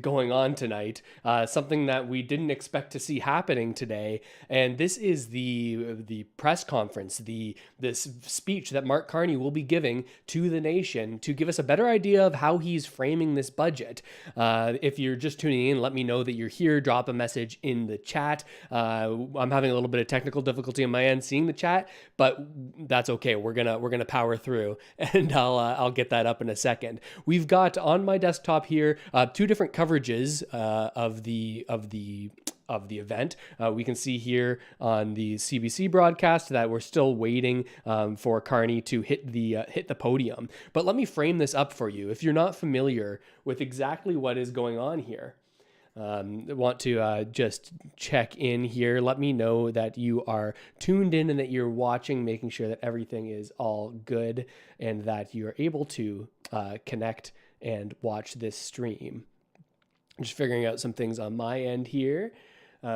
going on tonight, something that we didn't expect to see happening today. And this is the press conference, this speech that Mark Carney will be giving to the nation to give us a better idea of how he's framing this budget. If you're just tuning in, let me know that you're here. Drop a message in the chat. I'm having a little bit of technical difficulty on my end seeing the chat, but that's okay. We're gonna power through, and I'll get that up in a second. We've got on my desktop here two different coverages of the event. We can see here on the CBC broadcast that we're still waiting for Carney to hit the podium. But let me frame this up for you. If you're not familiar with exactly what is going on here, I want to just check in here. Let me know that you are tuned in and that you're watching, making sure that everything is all good and that you're able to connect and watch this stream. I'm just figuring out some things on my end here,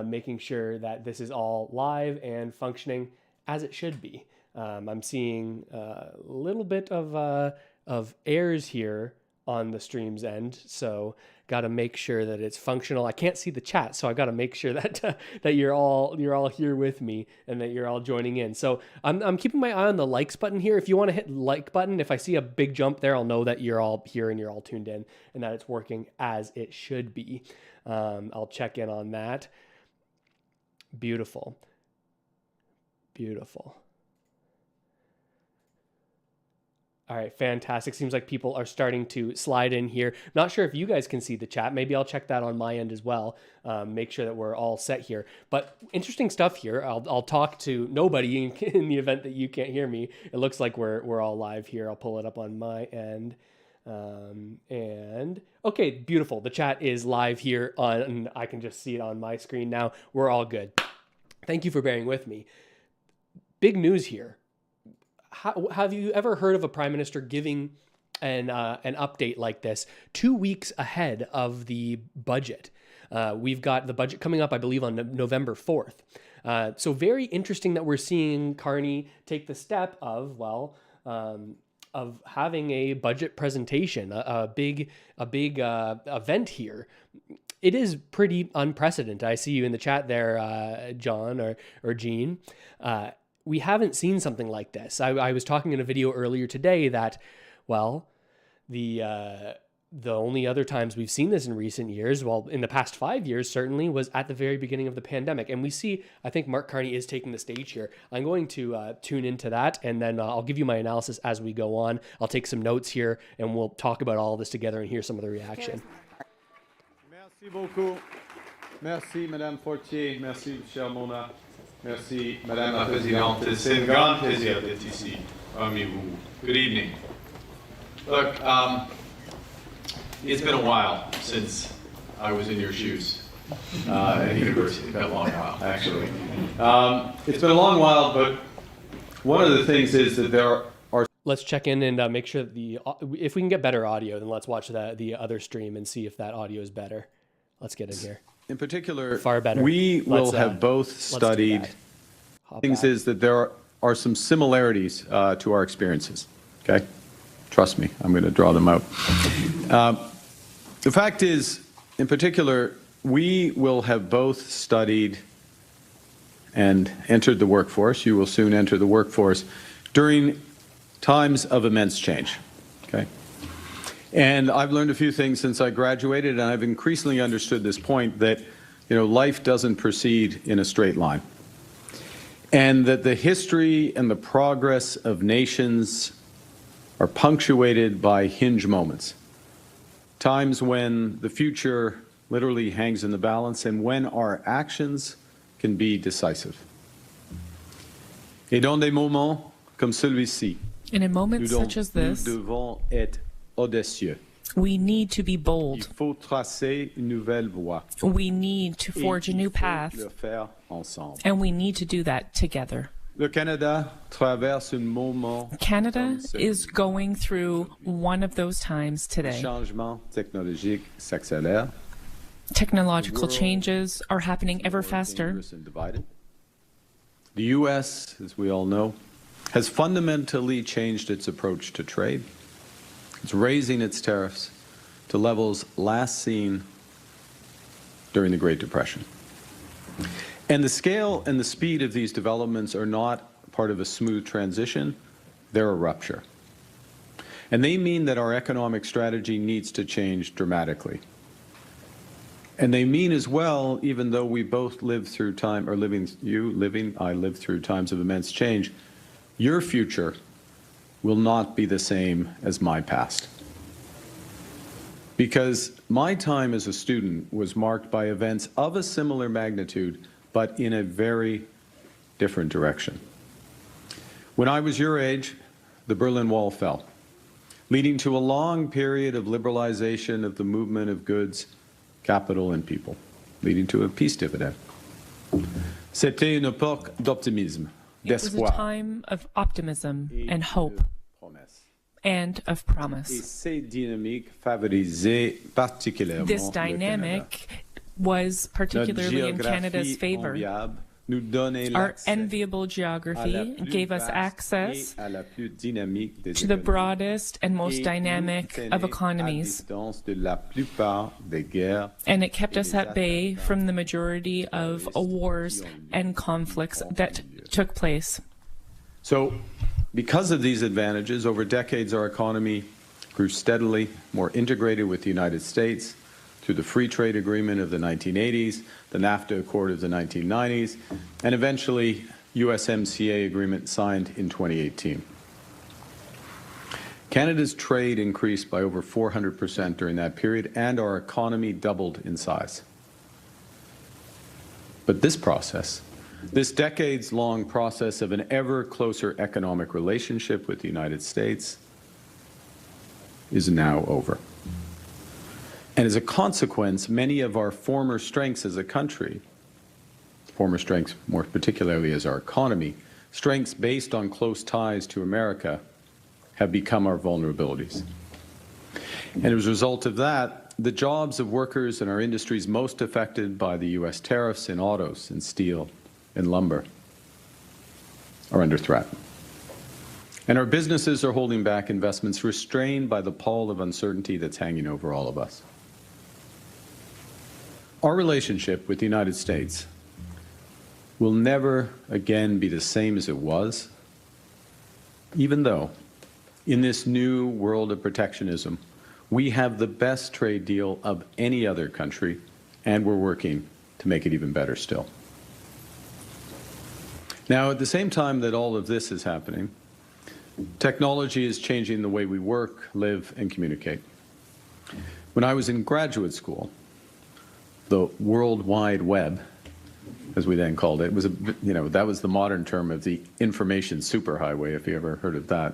making sure that this is all live and functioning as it should be. I'm seeing a little bit of errors here on the stream's end, so got to make sure that it's functional. I can't see the chat, so I got to make sure that that you're all here with me and that you're all joining in. So I'm keeping my eye on the likes button here. If you want to hit like button, if I see a big jump there, I'll know that you're all here and you're all tuned in and that it's working as it should be. I'll check in on that. Beautiful. All right, fantastic. Seems like people are starting to slide in here. Not sure if you guys can see the chat. Maybe I'll check that on my end as well. Make sure that we're all set here. But interesting stuff here. I'll talk to nobody in the event that you can't hear me. It looks like we're all live here. I'll pull it up on my end. And okay, beautiful. The chat is live here and I can just see it on my screen now. We're all good. Thank you for bearing with me. Big news here. Have you ever heard of a prime minister giving an update like this 2 weeks ahead of the budget? We've got the budget coming up, I believe, on November 4th. So very interesting that we're seeing Carney take the step of, of having a budget presentation, a big event here. It is pretty unprecedented. I see you in the chat there, John or Jean. We haven't seen something like this. I was talking in a video earlier today that, the only other times we've seen this in recent years, in the past 5 years certainly, was at the very beginning of the pandemic. And we see, I think Mark Carney is taking the stage here. I'm going to tune into that, and then I'll give you my analysis as we go on. I'll take some notes here, and we'll talk about all this together and hear some of the reaction. Merci beaucoup. Merci, Madame Fortier. Merci, cher Mona. Merci, Madame la Présidente. C'est un grand plaisir d'être ici parmi vous. Good evening. Look, it's been a while since I was in your shoes at university. It's been a long while, actually. It's been a long while, but one of the things is that there are... Let's check in and make sure that if we can get better audio, then let's watch the other stream and see if that audio is better. Let's get in here. In particular, far better. We will have both studied things is that there are some similarities to our experiences, okay? Trust me, I'm going to draw them out. The fact is, in particular, we will have both studied and entered the workforce. You will soon enter the workforce during times of immense change, okay? And I've learned a few things since I graduated, and I've increasingly understood this point that, life doesn't proceed in a straight line. And that the history and the progress of nations are punctuated by hinge moments. Times when the future literally hangs in the balance and when our actions can be decisive. Et dans des moments comme celui-ci, and in moments such as this, nous devons être audacieux. We need to be bold. Il faut tracer une nouvelle voie. We need to forge a new path, le faire ensemble. And we need to do that together. Le Canada traverse un moment. Canada is going through one of those times today. Changement technologique s'accélère. Technological changes are happening ever faster. The U.S., as we all know, has fundamentally changed its approach to trade. It's raising its tariffs to levels last seen during the Great Depression. And the scale and the speed of these developments are not part of a smooth transition, they're a rupture. And they mean that our economic strategy needs to change dramatically. And they mean as well, even though we both lived through time, or I lived through times of immense change, your future will not be the same as my past. Because my time as a student was marked by events of a similar magnitude, but in a very different direction. When I was your age, the Berlin Wall fell, leading to a long period of liberalization of the movement of goods, capital, and people, leading to a peace dividend. C'était une époque d'optimisme, It was a d'espoir. time of optimism and hope and of Et promise. ces dynamiques favorisaient particulièrement This le Canada. dynamic was particularly in Canada's Notre favor. géographie enviable nous donnait Our l'accès enviable à la geography plus gave us vaste access et à la plus dynamique des to the économies. broadest and most Et dynamic nous of tenait à economies, distance de la plupart des guerres and it kept us at bay from the majority of wars and conflicts that took place. So, because of these advantages, over decades our economy grew steadily more integrated with the United States through the Free Trade Agreement of the 1980s, the NAFTA Accord of the 1990s, and eventually USMCA agreement signed in 2018. Canada's trade increased by over 400% during that period, and our economy doubled in size. But this process, this decades-long process of an ever closer economic relationship with the United States, is now over. And as a consequence, many of our former strengths as a country, former strengths more particularly as our economy, strengths based on close ties to America, have become our vulnerabilities. And as a result of that, the jobs of workers in our industries most affected by the U.S. tariffs in autos and steel and lumber are under threat. And our businesses are holding back investments restrained by the pall of uncertainty that's hanging over all of us. Our relationship with the United States will never again be the same as it was, even though in this new world of protectionism, we have the best trade deal of any other country, and we're working to make it even better still. Now, at the same time that all of this is happening, technology is changing the way we work, live, and communicate. When I was in graduate school, the World Wide Web, as we then called it, was that was the modern term of the information superhighway, if you ever heard of that.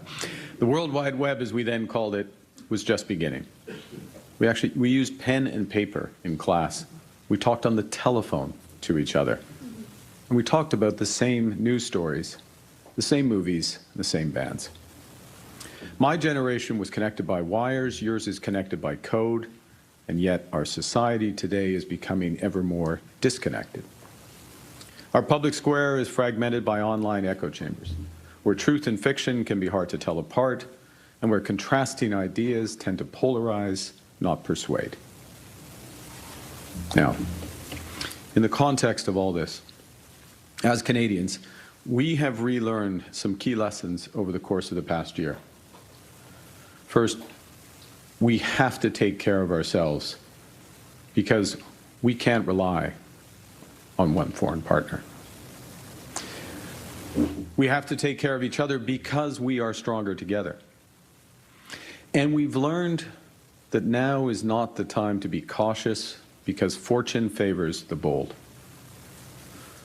The World Wide Web, as we then called it, was just beginning. We used pen and paper in class. We talked on the telephone to each other. And we talked about the same news stories, the same movies, the same bands. My generation was connected by wires, yours is connected by code, and yet our society today is becoming ever more disconnected. Our public square is fragmented by online echo chambers, where truth and fiction can be hard to tell apart, and where contrasting ideas tend to polarize, not persuade. Now, in the context of all this, as Canadians, we have relearned some key lessons over the course of the past year. First, we have to take care of ourselves because we can't rely on one foreign partner. We have to take care of each other because we are stronger together. And we've learned that now is not the time to be cautious because fortune favors the bold.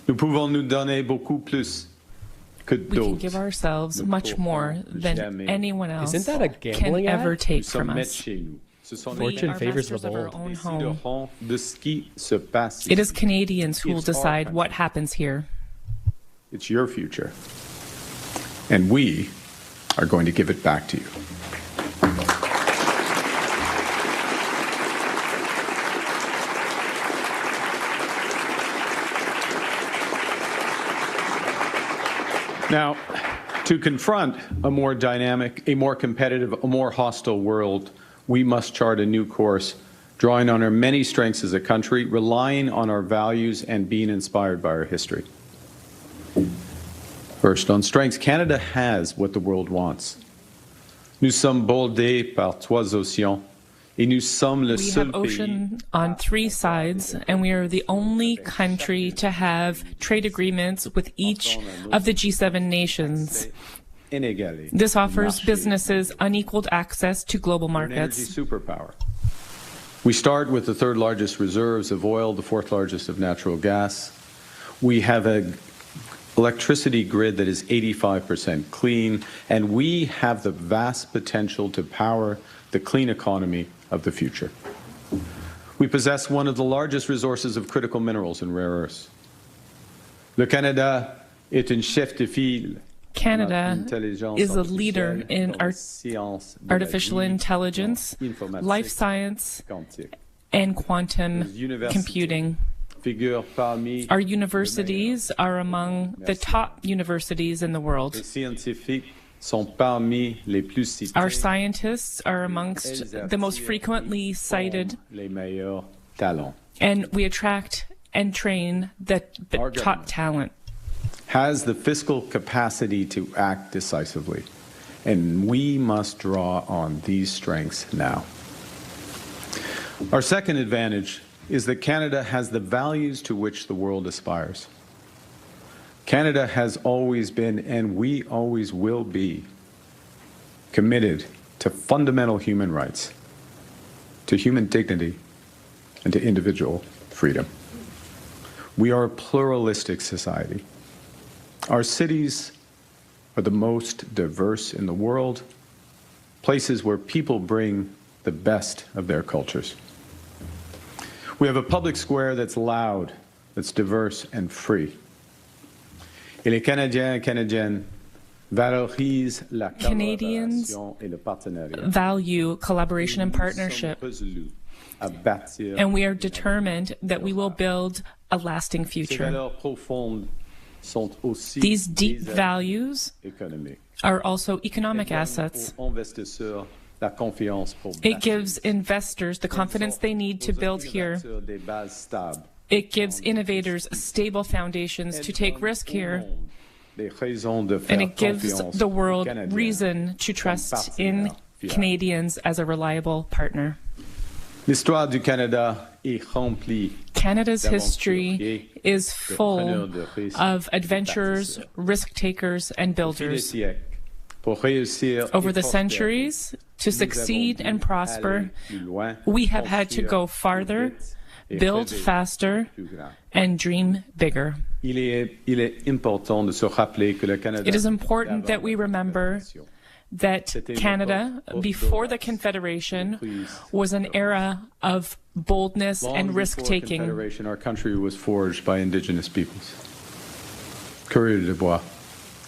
Nous pouvons nous donner beaucoup plus que We can give d'autres. ourselves much more than anyone else Isn't that a can gambling ad? ever take Nous from sommes maîtres us. chez nous. Ce sont les Fortune We are favors the masters of our bold. own home. décideurs de ce qui se passe It is ici. Canadians who will It's our decide country. what happens here. It's your future. And we are going to give it back to you. Now, to confront a more dynamic, a more competitive, a more hostile world, we must chart a new course drawing on our many strengths as a country, relying on our values, and being inspired by our history. First, on strengths, Canada has what the world wants. Nous sommes bordés par trois océans, et nous sommes le We seul have pays. ocean on 3 sides, and we are the only country to have trade agreements with each of the G7 nations. Inégalé. This offers Marché. businesses unequaled access to global We're an energy markets. superpower. We start with the third largest reserves of oil, the fourth largest of natural gas. We have an electricity grid that is 85% clean, and we have the vast potential to power the clean economy of the future. We possess one of the largest resources of critical minerals and rare earths. Le Canada est un chef de file. Canada is a leader in artificial intelligence, life science, and quantum computing. Our universities are among the top universities in the world. Our scientists are amongst the most frequently cited, and we attract and train the top talent. Has the fiscal capacity to act decisively, and we must draw on these strengths now. Our second advantage is that Canada has the values to which the world aspires. Canada has always been, and we always will be, committed to fundamental human rights, to human dignity, and to individual freedom. We are a pluralistic society. Our cities are the most diverse in the world, places where people bring the best of their cultures. We have a public square that's loud, that's diverse and free. Et les Canadiens et Canadiennes valorisent la Canadians collaboration et le partenariat. Value collaboration and partnership, Nous sommes résolus à bâtir and we are determined that we will build a lasting ces future. valeurs profondes sont aussi These deep des values économiques. are also economic assets. Aux investisseurs la confiance pour It gives investors the confidence they need to build here. des bases stables. It gives innovators stable foundations to take risk here, Des raisons de faire and it gives confiance the aux world Canadiens. reason to trust in Canadians as a reliable partner. L'histoire du Canada est remplie Canada's history is full of adventurers, risk-takers, and builders. Over the centuries, to succeed and prosper, we have had to go farther, build faster, and dream bigger. It It is important that we remember that Canada, before the Confederation, was an era of boldness and risk-taking. Our country was forged by Indigenous peoples. Coureurs de bois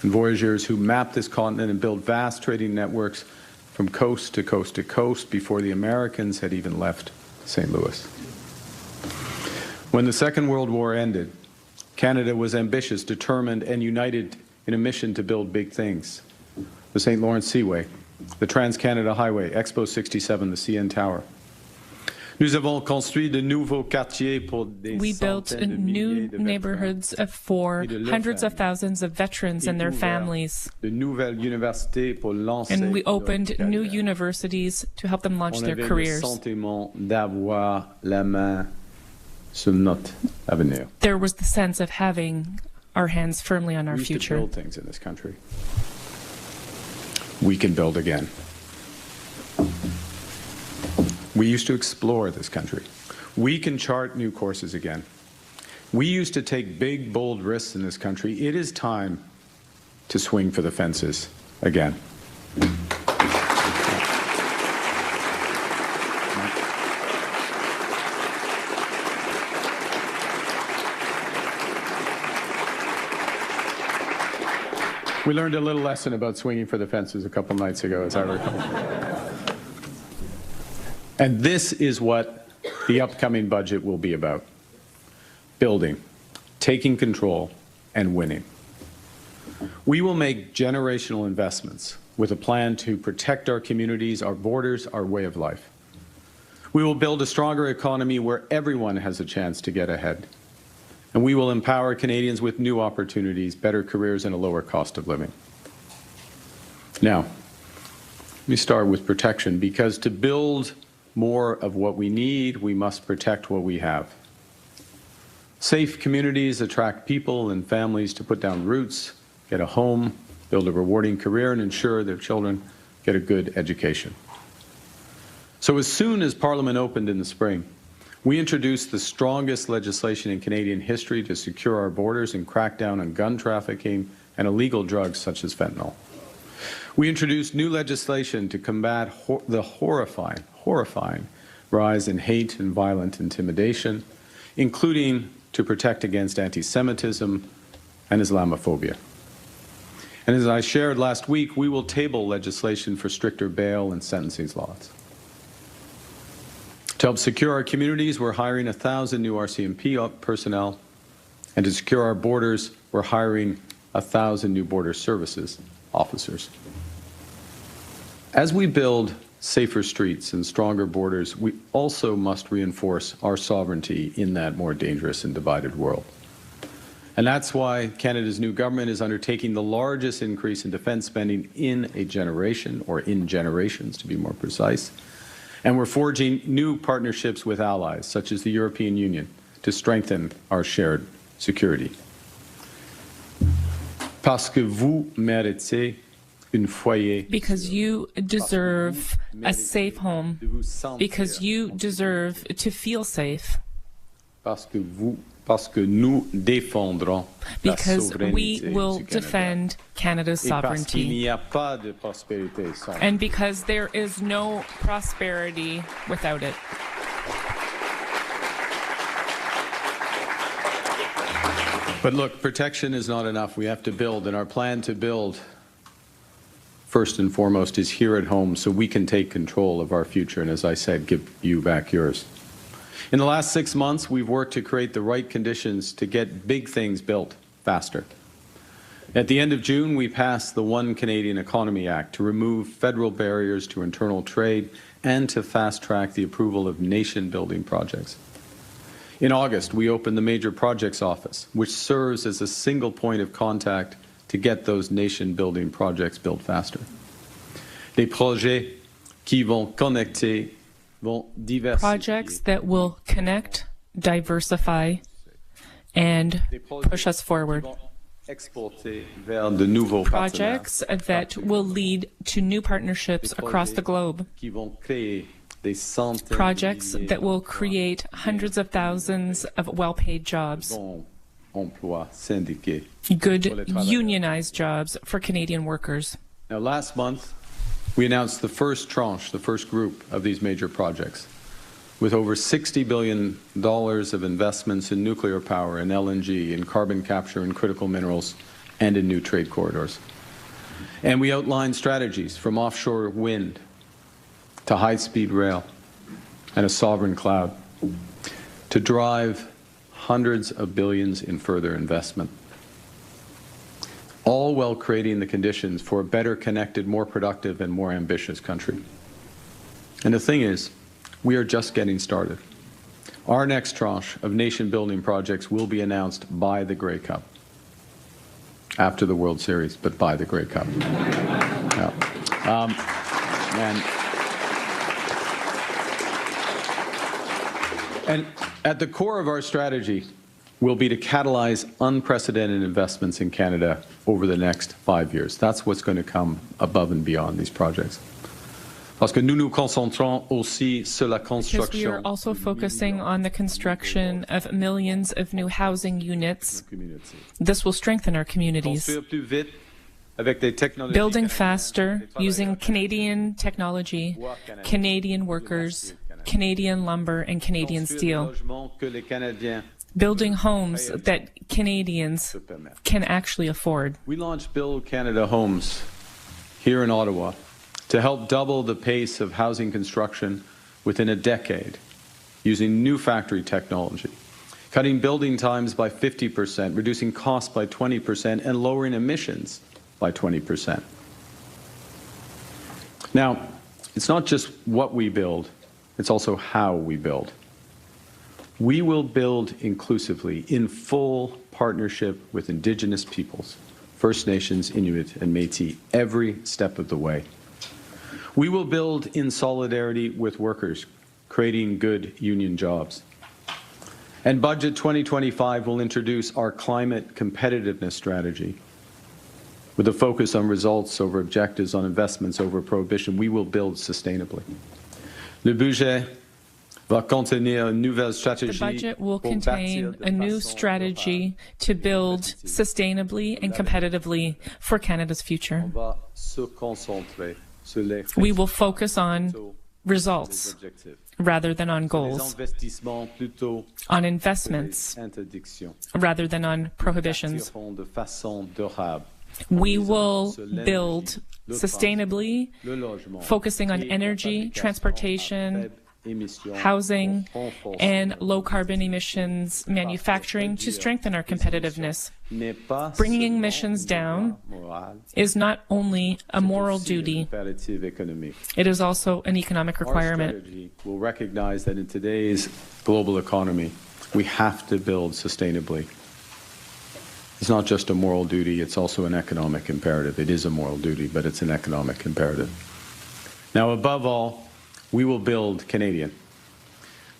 and voyageurs who mapped this continent and built vast trading networks from coast to coast to coast before the Americans had even left St. Louis. When the Second World War ended, Canada was ambitious, determined, and united in a mission to build big things. The St. Lawrence Seaway, the Trans-Canada Highway, Expo 67, the CN Tower. Nous avons construit de nouveaux quartiers pour des We built centaines de new milliers de neighborhoods for hundreds of thousands of veterans and their families. de nouvelles universités pour lancer And we leur opened new carrière. universities to help them launch On their avait le careers. sentiment d'avoir la main sur notre avenir. There was the sense of having our hands firmly on our We used to future. build things in this country. We can build again. We used to explore this country. We can chart new courses again. We used to take big, bold risks in this country. It is time to swing for the fences again. We learned a little lesson about swinging for the fences a couple nights ago, as I recall. And this is what the upcoming budget will be about: building, taking control, and winning. We will make generational investments with a plan to protect our communities, our borders, our way of life. We will build a stronger economy where everyone has a chance to get ahead. And we will empower Canadians with new opportunities, better careers, and a lower cost of living. Now, let me start with protection, because to build more of what we need, we must protect what we have. Safe communities attract people and families to put down roots, get a home, build a rewarding career, and ensure their children get a good education. So as soon as Parliament opened in the spring, we introduced the strongest legislation in Canadian history to secure our borders and crack down on gun trafficking and illegal drugs such as fentanyl. We introduced new legislation to combat the horrifying rise in hate and violent intimidation, including to protect against anti-Semitism and Islamophobia. And as I shared last week, we will table legislation for stricter bail and sentencing laws. To help secure our communities, we're hiring 1,000 new RCMP personnel, and to secure our borders, we're hiring 1,000 new border services officers. As we build safer streets and stronger borders, we also must reinforce our sovereignty in that more dangerous and divided world. And that's why Canada's new government is undertaking the largest increase in defence spending in a generation, or in generations to be more precise. And we're forging new partnerships with allies, such as the European Union, to strengthen our shared security. Parce que vous méritez un foyer. Because you deserve a safe home. Because you deserve to feel safe. Parce que nous défendrons la because souveraineté we will du Canada. defend Canada's Et parce qu'il sovereignty. n'y a pas de prospérité sans. And because there is no prosperity without it. But look, protection is not enough. We have to build, and our plan to build, first and foremost, is here at home so we can take control of our future and, as I said, give you back yours. In the last 6 months, we've worked to create the right conditions to get big things built faster. At the end of June, we passed the One Canadian Economy Act to remove federal barriers to internal trade and to fast-track the approval of nation-building projects. In August, we opened the Major Projects Office, which serves as a single point of contact to get those nation-building projects built faster. Les projets qui vont connecter Projects that will connect, diversify, and push us forward. Projects that will lead to new partnerships across the globe. Projects that will create hundreds of thousands of well-paid jobs. Good unionized jobs for Canadian workers. Now, last month, we announced the first tranche, the first group of these major projects, with over $60 billion of investments in nuclear power, in LNG, in carbon capture, in critical minerals, and in new trade corridors. And we outlined strategies from offshore wind to high-speed rail and a sovereign cloud to drive hundreds of billions in further investment, all while creating the conditions for a better connected, more productive, and more ambitious country. And the thing is, we are just getting started. Our next tranche of nation-building projects will be announced by the Grey Cup, after the World Series, but by the Grey Cup. Yeah. And at the core of our strategy will be to catalyze unprecedented investments in Canada over the next 5 years. That's what's going to come above and beyond these projects. Parce que nous nous concentrons aussi sur la construction. Because we are also focusing on the construction of millions of new housing units. This will strengthen our communities. Building faster, using Canadian technology, Canadian workers, Canadian lumber, and Canadian steel. Building homes that Canadians can actually afford. We launched Build Canada Homes here in Ottawa to help double the pace of housing construction within a decade using new factory technology, cutting building times by 50%, reducing costs by 20%, and lowering emissions by 20%. Now, it's not just what we build, it's also how we build. We will build inclusively in full partnership with Indigenous peoples, First Nations, Inuit, and Métis every step of the way. We will build in solidarity with workers, creating good union jobs. And Budget 2025 will introduce our climate competitiveness strategy. With a focus on results over objectives, on investments over prohibition, we will build sustainably. Le budget va contenir une nouvelle stratégie. The budget will contain a new strategy to build sustainably and competitively for Canada's future. We will focus on results rather than on goals, on investments rather than on prohibitions. We will build sustainably, focusing on energy, transportation, housing, and low-carbon emissions manufacturing to strengthen our competitiveness. Bringing emissions down is not only a moral duty, it is also an economic requirement. Our strategy will recognize that in today's global economy, we have to build sustainably. It's not just a moral duty, it's also an economic imperative. It is a moral duty, but it's an economic imperative. Now, above all, we will build Canadian.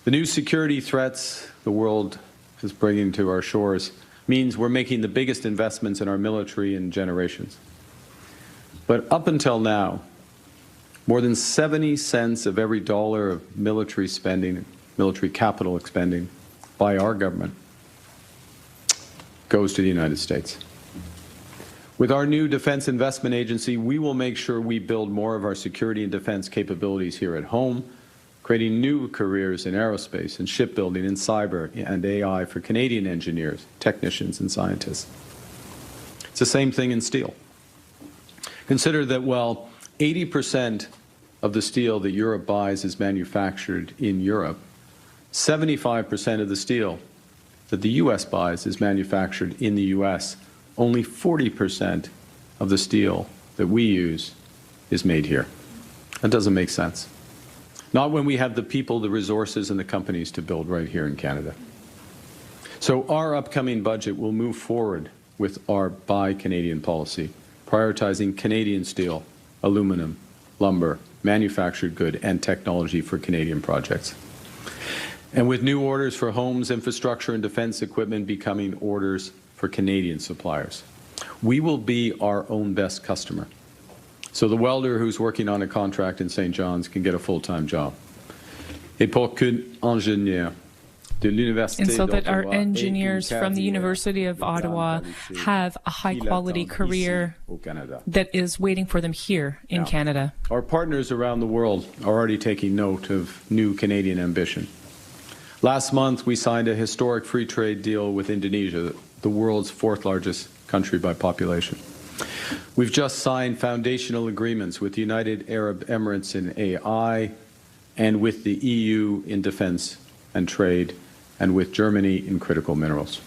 The new security threats the world is bringing to our shores means we're making the biggest investments in our military in generations. But up until now, more than 70 cents of every dollar of military spending, military capital expending by our government goes to the United States. With our new Defense Investment Agency, we will make sure we build more of our security and defense capabilities here at home, creating new careers in aerospace and shipbuilding and cyber and AI for Canadian engineers, technicians, and scientists. It's the same thing in steel. Consider that, well, 80% of the steel that Europe buys is manufactured in Europe. 75% of the steel that the U.S. buys is manufactured in the U.S. Only 40% of the steel that we use is made here. That doesn't make sense. Not when we have the people, the resources, and the companies to build right here in Canada. So our upcoming budget will move forward with our Buy Canadian policy, prioritizing Canadian steel, aluminum, lumber, manufactured good, and technology for Canadian projects. And with new orders for homes, infrastructure, and defense equipment becoming orders for Canadian suppliers. We will be our own best customer. So the welder who's working on a contract in St. John's can get a full-time job. Et pour qu'un ingénieur de l'Université and so that our engineers from the University of Ottawa have a high-quality career that is waiting for them here in Canada. Our partners around the world are already taking note of new Canadian ambition. Last month, we signed a historic free trade deal with Indonesia, the world's fourth largest country by population. We've just signed foundational agreements with the United Arab Emirates in AI and with the EU in defense and trade and with Germany in critical minerals.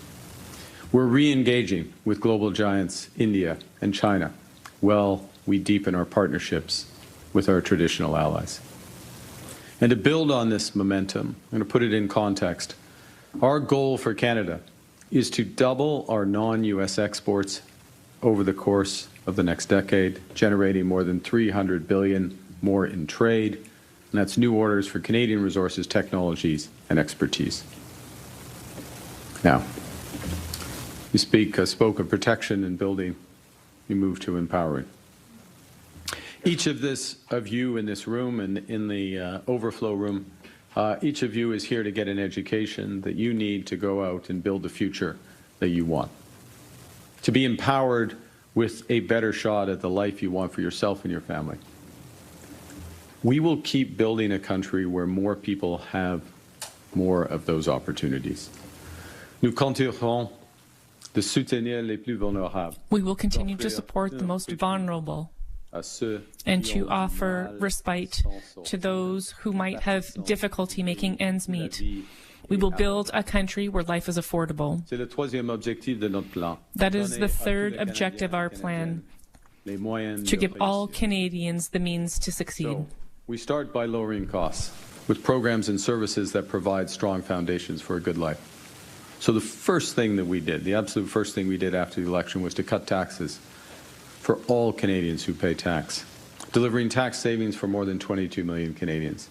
We're re-engaging with global giants India and China while we deepen our partnerships with our traditional allies. And to build on this momentum, I'm going to put it in context. Our goal for Canada is to double our non-U.S. exports over the course of the next decade, generating more than $300 billion more in trade, and that's new orders for Canadian resources, technologies, and expertise. Now, you spoke of protection and building, you move to empowering. Each of you in this room and in the overflow room, each of you is here to get an education that you need to go out and build the future that you want. To be empowered with a better shot at the life you want for yourself and your family. We will keep building a country where more people have more of those opportunities. Nous continuerons de soutenir les plus vulnérables. We will continue to support the most vulnerable and to offer respite to those who might have difficulty making ends meet. We will build a country where life is affordable. That is the third objective of our plan, to give all Canadians the means to succeed. We start by lowering costs. with programs and services that provide strong foundations for a good life. So the first thing that we did, the absolute first thing we did after the election was to cut taxes for all Canadians who pay tax, delivering tax savings for more than 22 million Canadians.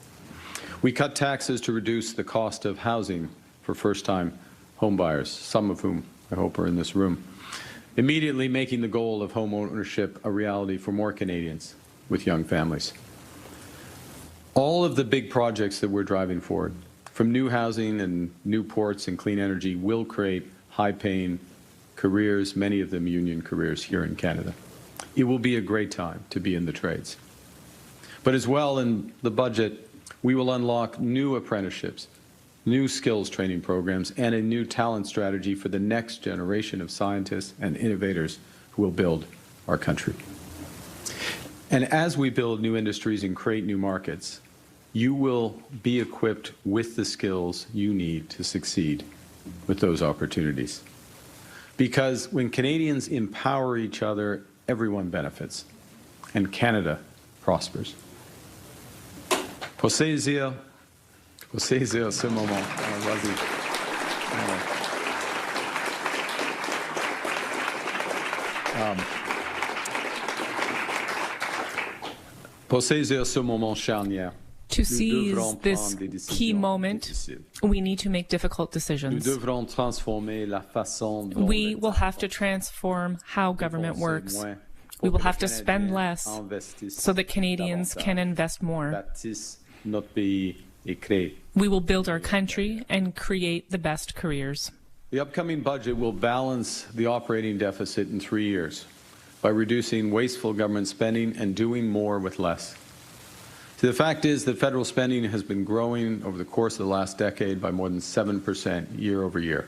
We cut taxes to reduce the cost of housing for first-time homebuyers, some of whom I hope are in this room, immediately making the goal of home ownership a reality for more Canadians with young families. All of the big projects that we're driving forward, from new housing and new ports and clean energy, will create high-paying careers, many of them union careers here in Canada. It will be a great time to be in the trades. But as well, in the budget, we will unlock new apprenticeships, new skills training programs, and a new talent strategy for the next generation of scientists and innovators who will build our country. And as we build new industries and create new markets, you will be equipped with the skills you need to succeed with those opportunities. Because when Canadians empower each other, everyone benefits, and Canada prospers. Pour saisir ce moment. Vas-y. Pour saisir ce moment charnière. To seize this key moment, we need to make difficult decisions. We will have to transform how government works. We will have to spend less so that Canadians can invest more. We will build our country and create the best careers. The upcoming budget will balance the operating deficit in 3 years by reducing wasteful government spending and doing more with less. So the fact is that federal spending has been growing over the course of the last decade by more than 7% year over year.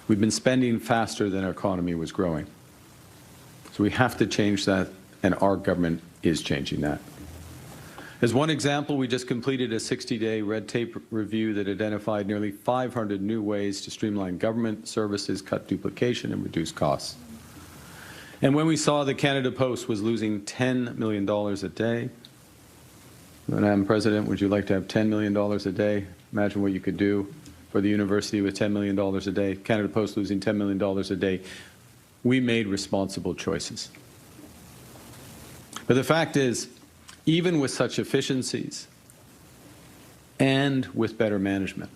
We've been spending faster than our economy was growing. So we have to change that, and our government is changing that. As one example, we just completed a 60-day red tape review that identified nearly 500 new ways to streamline government services, cut duplication, and reduce costs. And when we saw that Canada Post was losing $10 million a day, Madam President, would you like to have $10 million a day? Imagine what you could do for the university with $10 million a day. Canada Post losing $10 million a day. We made responsible choices. But the fact is, even with such efficiencies and with better management,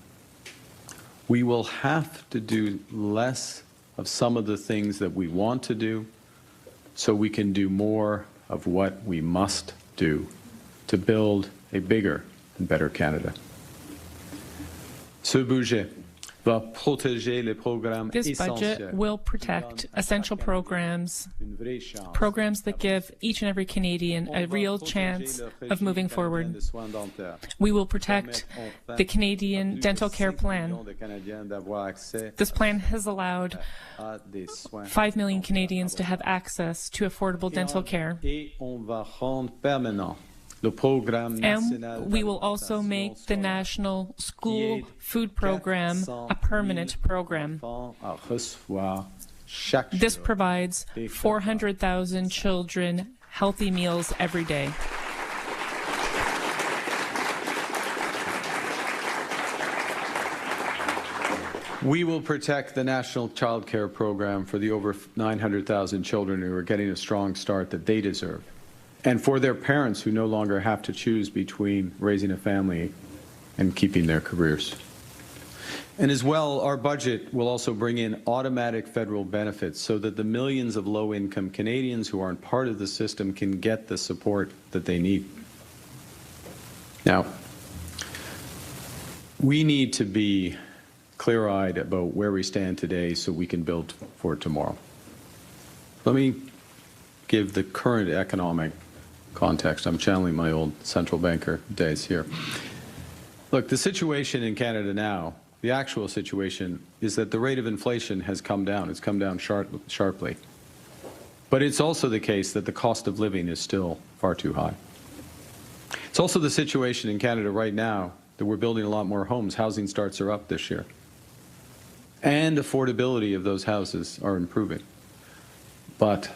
we will have to do less of some of the things that we want to do so we can do more of what we must do to build a bigger and better Canada. Ce budget va protéger les programmes This budget will protect essential programs that give each and every Canadian a real chance of moving forward. We will protect the Canadian Dental Care Plan. This plan has allowed 5 million Canadians to have access to affordable dental care. And we will also make the National School Food Program a permanent program. This provides 400,000 children healthy meals every day. We will protect the National Child Care Program for the over 900,000 children who are getting a strong start that they deserve, and for their parents who no longer have to choose between raising a family and keeping their careers. And as well, our budget will also bring in automatic federal benefits so that the millions of low-income Canadians who aren't part of the system can get the support that they need. Now, we need to be clear-eyed about where we stand today so we can build for tomorrow. Let me give the current economic context. I'm channeling my old central banker days here. Look, the situation in Canada now, the actual situation, is that the rate of inflation has come down. It's come down sharply. But it's also the case that the cost of living is still far too high. It's also the situation in Canada right now that we're building a lot more homes. Housing starts are up this year. And affordability of those houses are improving. But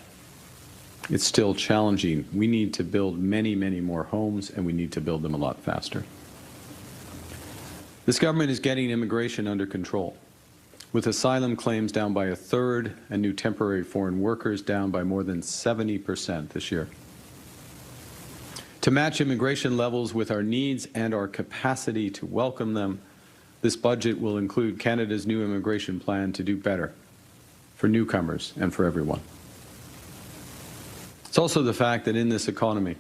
it's still challenging. We need to build many, many more homes, and we need to build them a lot faster. This government is getting immigration under control, with asylum claims down by 1/3 and new temporary foreign workers down by more than 70% this year. To match immigration levels with our needs and our capacity to welcome them, this budget will include Canada's new immigration plan to do better for newcomers and for everyone. It's also the fact that in this economy,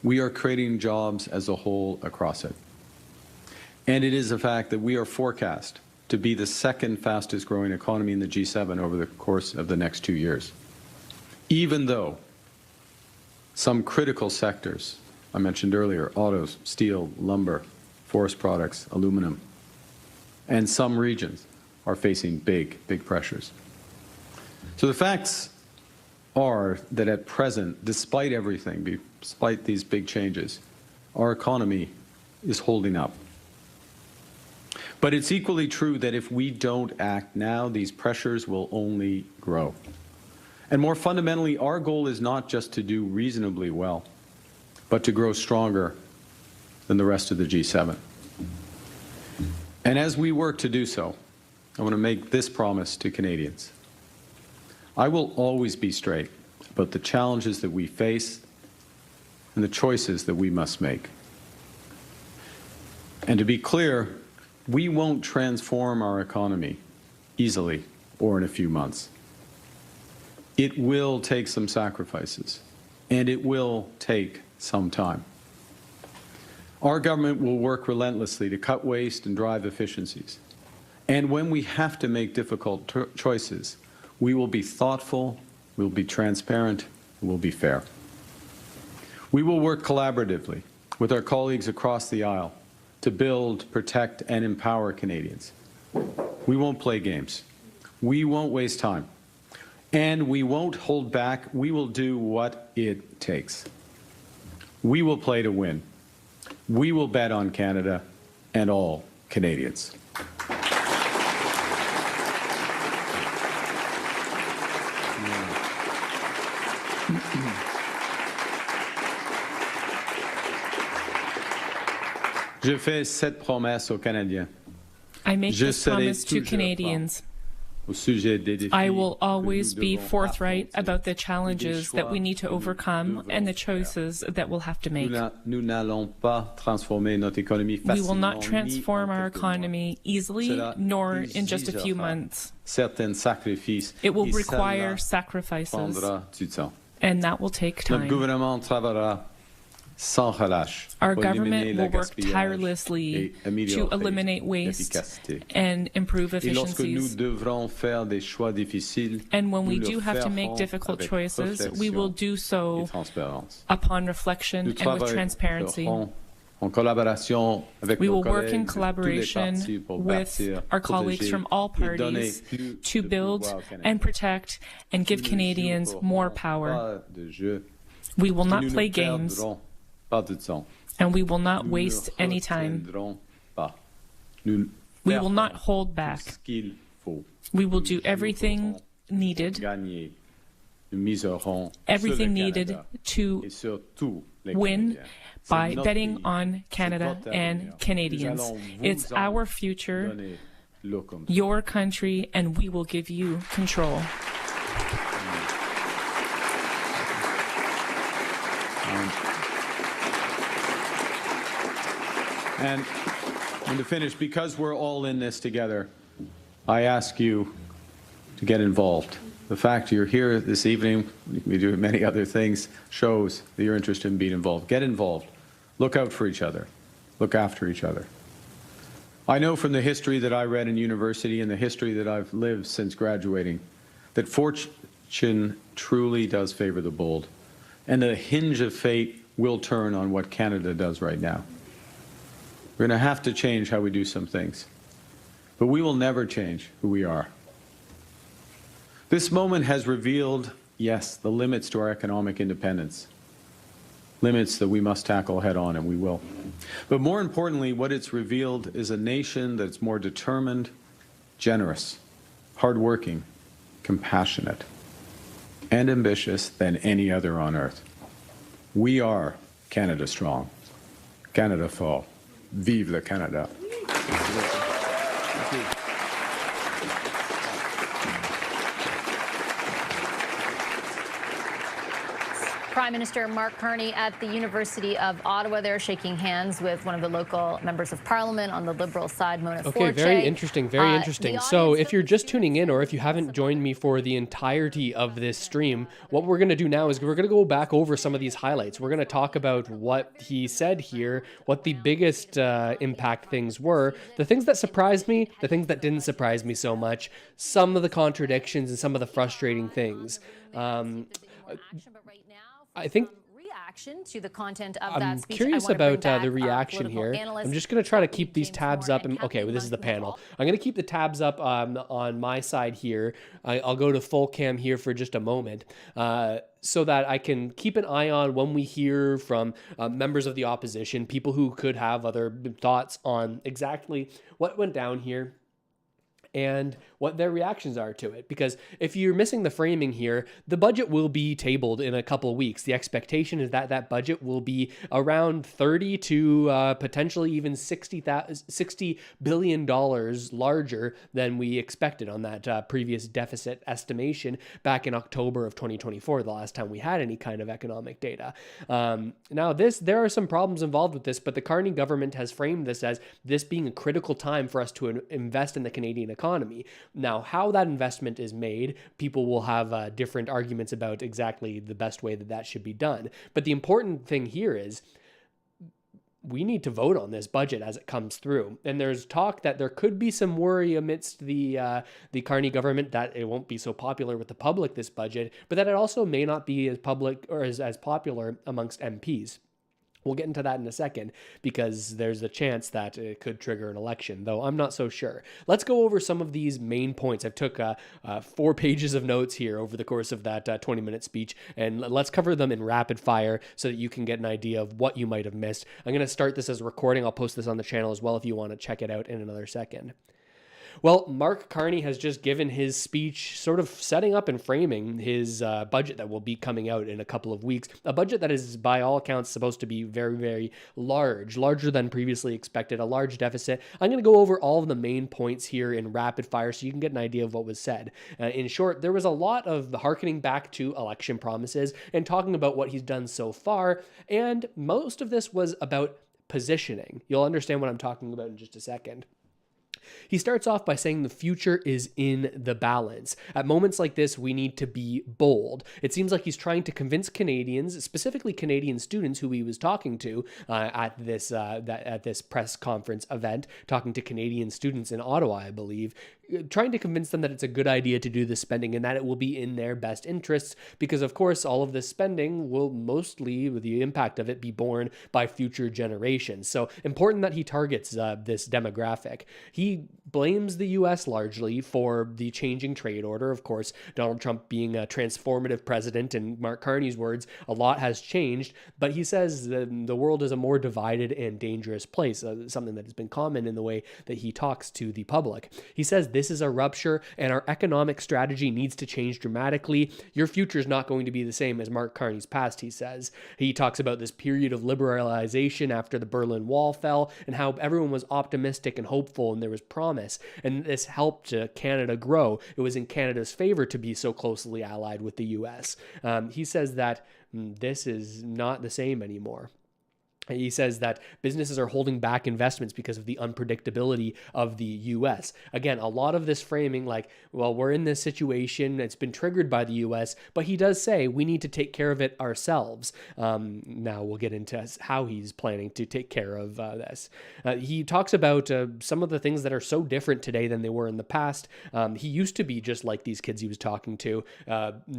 we are creating jobs as a whole across it. And it is a fact that we are forecast to be the second fastest growing economy in the G7 over the course of the next 2 years. Even though some critical sectors, I mentioned earlier, autos, steel, lumber, forest products, aluminum, and some regions are facing big pressures. So the facts are that at present, despite everything, despite these big changes, our economy is holding up. But it's equally true that if we don't act now, these pressures will only grow. And more fundamentally, our goal is not just to do reasonably well, but to grow stronger than the rest of the G7. And as we work to do so, I want to make this promise to Canadians. I will always be straight about the challenges that we face and the choices that we must make. And to be clear, we won't transform our economy easily or in a few months. It will take some sacrifices, and it will take some time. Our government will work relentlessly to cut waste and drive efficiencies. And when we have to make difficult choices, we will be thoughtful, we'll be transparent, we'll be fair. We will work collaboratively with our colleagues across the aisle to build, protect, and empower Canadians. We won't play games. We won't waste time. And we won't hold back. We will do what it takes. We will play to win. We will bet on Canada and all Canadians. Je fais cette promesse aux Canadiens. I make this promise to Canadians. I will always be forthright about the challenges that we need to overcome and the choices that we'll have to make. We will not transform our economy easily, nor in just a few months. It will require sacrifices, and that will take time. Our government will work tirelessly to eliminate waste and improve efficiencies. And when we do have to make difficult choices, we will do so upon reflection and with transparency. We will work in collaboration with our colleagues from all parties to build and protect and give Canadians more power. We will not play games, and we will not waste any time. We will not hold back. We will do everything needed to win by betting on Canada and Canadians. It's our future, your country, and we will give you control. And to finish, because we're all in this together, I ask you to get involved. The fact you're here this evening, we do many other things, shows that you're interested in being involved. Get involved. Look out for each other. Look after each other. I know from the history that I read in university and the history that I've lived since graduating that fortune truly does favor the bold, and the hinge of fate will turn on what Canada does right now. We're going to have to change how we do some things, but we will never change who we are. This moment has revealed, yes, the limits to our economic independence, limits that we must tackle head on, and we will. But more importantly, what it's revealed is a nation that's more determined, generous, hardworking, compassionate, and ambitious than any other on earth. We are Canada strong, Canada fort. Vive le Canada. Prime Minister Mark Carney at the University of Ottawa there, shaking hands with one of the local members of Parliament on the Liberal side, Mona Forte. Okay, very interesting, very interesting. So if you're just tuning in, or if you haven't joined me for the entirety of this stream, what we're going to do now is we're going to go back over some of these highlights. We're going to talk about what he said here, what the biggest impact things were, the things that surprised me, the things that didn't surprise me so much, some of the contradictions and some of the frustrating things. I think to the content of I'm that speech. curious about the reaction here. I'm just going to try to keep these tabs up. Okay, well, this is the panel. I'm going to keep the tabs up on my side here. I'll go to full cam here for just a moment so that I can keep an eye on when we hear from members of the opposition, people who could have other thoughts on exactly what went down here and what their reactions are to it. Because if you're missing the framing here, the budget will be tabled in a couple of weeks. The expectation is that that budget will be around 30 to potentially even $60 billion larger than we expected on that previous deficit estimation back in October of 2024, the last time we had any kind of economic data. Now, there are some problems involved with this, but the Carney government has framed this as this being a critical time for us to invest in the Canadian economy. Now, how that investment is made, people will have different arguments about exactly the best way that that should be done. But the important thing here is we need to vote on this budget as it comes through. And there's talk that there could be some worry amidst the Carney government that it won't be so popular with the public, this budget, but that it also may not be as public or as popular amongst MPs. We'll get into that in a second because there's a chance that it could trigger an election, though I'm not so sure. Let's go over some of these main points. I took 4 pages of notes here over the course of that 20-minute speech, and let's cover them in rapid fire so that you can get an idea of what you might have missed. I'm going to start this as a recording. I'll post this on the channel as well if you want to check it out in another second. Well, Mark Carney has just given his speech sort of setting up and framing his budget that will be coming out in a couple of weeks. A budget that is, by all accounts, supposed to be very, very large, larger than previously expected, a large deficit. I'm going to go over all of the main points here in rapid fire so you can get an idea of what was said. In short, there was a lot of hearkening back to election promises and talking about what he's done so far, and most of this was about positioning. You'll understand what I'm talking about in just a second. He starts off by saying the future is in the balance. At moments like this, we need to be bold. It seems like he's trying to convince Canadians, specifically Canadian students who he was talking to at this press conference event, talking to Canadian students in Ottawa, I believe, trying to convince them that it's a good idea to do this spending and that it will be in their best interests because, of course, all of this spending will mostly, with the impact of it, be borne by future generations. So important that he targets this demographic. He blames the U.S. largely for the changing trade order. Of course, Donald Trump being a transformative president, in Mark Carney's words, a lot has changed, but he says the world is a more divided and dangerous place, something that has been common in the way that he talks to the public. He says this is a rupture and our economic strategy needs to change dramatically. Your future is not going to be the same as Mark Carney's past, he says. He talks about this period of liberalization after the Berlin Wall fell and how everyone was optimistic and hopeful and there was promise. And this helped Canada grow. It was in Canada's favor to be so closely allied with the U.S. He says that this is not the same anymore. He says that businesses are holding back investments because of the unpredictability of the U.S. Again, a lot of this framing like, well, we're in this situation, it's been triggered by the U.S., but he does say we need to take care of it ourselves. Now we'll get into how he's planning to take care of this. He talks about some of the things that are so different today than they were in the past. He used to be just like these kids he was talking to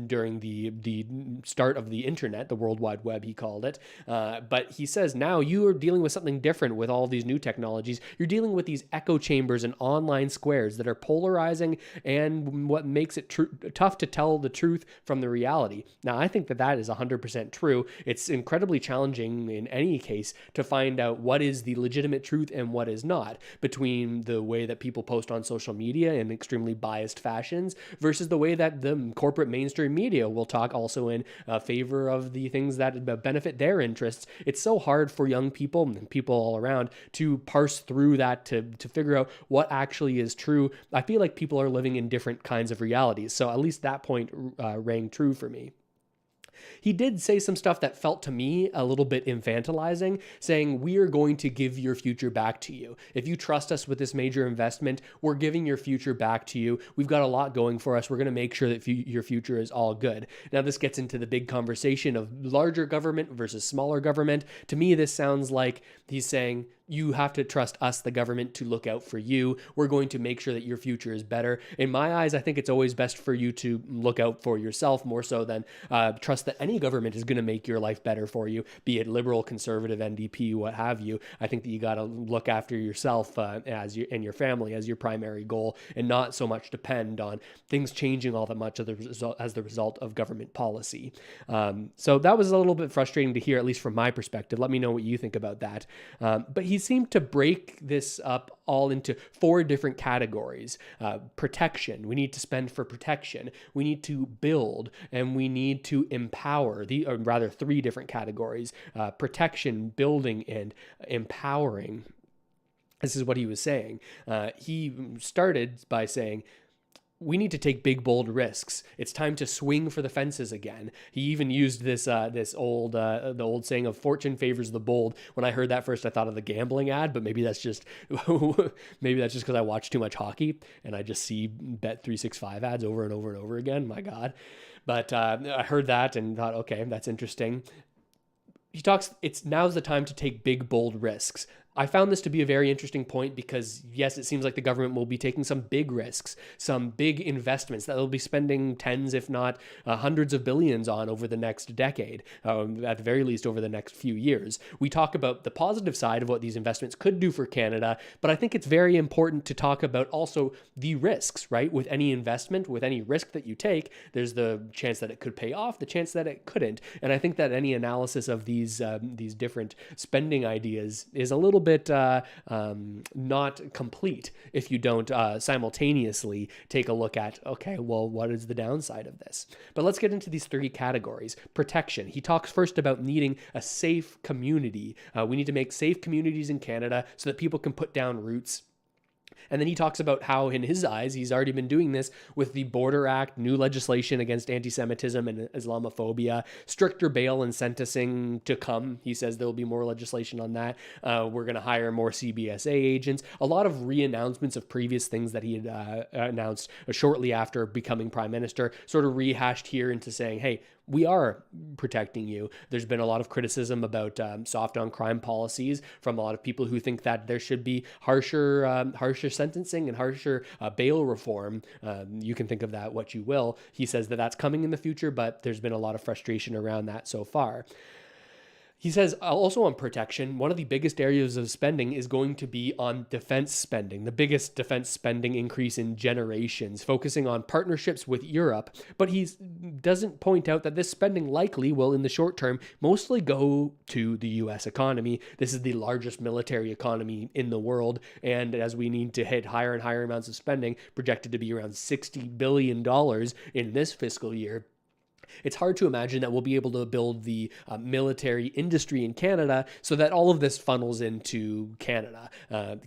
during the start of the internet, the World Wide Web, he called it. But he says, now you are dealing with something different with all these new technologies. You're dealing with these echo chambers and online squares that are polarizing and what makes it tough to tell the truth from the reality. Now, I think that is 100% true. It's incredibly challenging in any case to find out what is the legitimate truth and what is not between the way that people post on social media in extremely biased fashions versus the way that the corporate mainstream media will talk also in favor of the things that benefit their interests. It's so hard for young people and people all around to parse through that to figure out what actually is true. I feel like people are living in different kinds of realities. So at least that point rang true for me. He did say some stuff that felt to me a little bit infantilizing, saying, we are going to give your future back to you. If you trust us with this major investment, we're giving your future back to you. We've got a lot going for us. We're going to make sure that your future is all good. Now, this gets into the big conversation of larger government versus smaller government. To me, this sounds like he's saying, you have to trust us, the government, to look out for you. We're going to make sure that your future is better. In my eyes, I think it's always best for you to look out for yourself more so than trust that any government is going to make your life better for you, be it liberal, conservative, NDP, what have you. I think that you got to look after yourself and your family as your primary goal, and not so much depend on things changing all that much as the result of government policy. So that was a little bit frustrating to hear, at least from my perspective. Let me know what you think about that. But he seemed to break this up all into 4 different categories. Protection. We need to spend for protection. We need to build, and we need to empower. Or rather, 3 different categories. Protection, building, and empowering. This is what he was saying. He started by saying, we need to take big, bold risks. It's time to swing for the fences again. He even used the old saying of fortune favors the bold. When I heard that first, I thought of the gambling ad, but maybe that's just because I watch too much hockey and I just see Bet365 ads over and over and over again. My God. But I heard that and thought, okay, that's interesting. He talks, now's the time to take big, bold risks. I found this to be a very interesting point because, yes, it seems like the government will be taking some big risks, some big investments that they'll be spending tens, if not hundreds of billions on over the next decade, at the very least over the next few years. We talk about the positive side of what these investments could do for Canada, but I think it's very important to talk about also the risks, right? With any investment, with any risk that you take, there's the chance that it could pay off, the chance that it couldn't. And I think that any analysis of these different spending ideas is a little bit not complete if you don't simultaneously take a look at, okay, well, what is the downside of this? But let's get into these 3 categories. Protection. He talks first about needing a safe community. We need to make safe communities in Canada so that people can put down roots. And then he talks about how, in his eyes, he's already been doing this with the Border Act, new legislation against anti-Semitism and Islamophobia, stricter bail and sentencing to come. He says there will be more legislation on that. We're going to hire more CBSA agents. A lot of re-announcements of previous things that he had announced shortly after becoming prime minister, sort of rehashed here into saying, hey, we are protecting you. There's been a lot of criticism about soft on crime policies from a lot of people who think that there should be harsher sentencing and harsher bail reform. You can think of that what you will. He says that that's coming in the future, but there's been a lot of frustration around that so far. He says also on protection, one of the biggest areas of spending is going to be on defense spending, the biggest defense spending increase in generations, focusing on partnerships with Europe. But he doesn't point out that this spending likely will, in the short term, mostly go to the U.S. economy. This is the largest military economy in the world. And as we need to hit higher and higher amounts of spending, projected to be around $60 billion in this fiscal year, it's hard to imagine that we'll be able to build the military industry in Canada so that all of this funnels into Canada,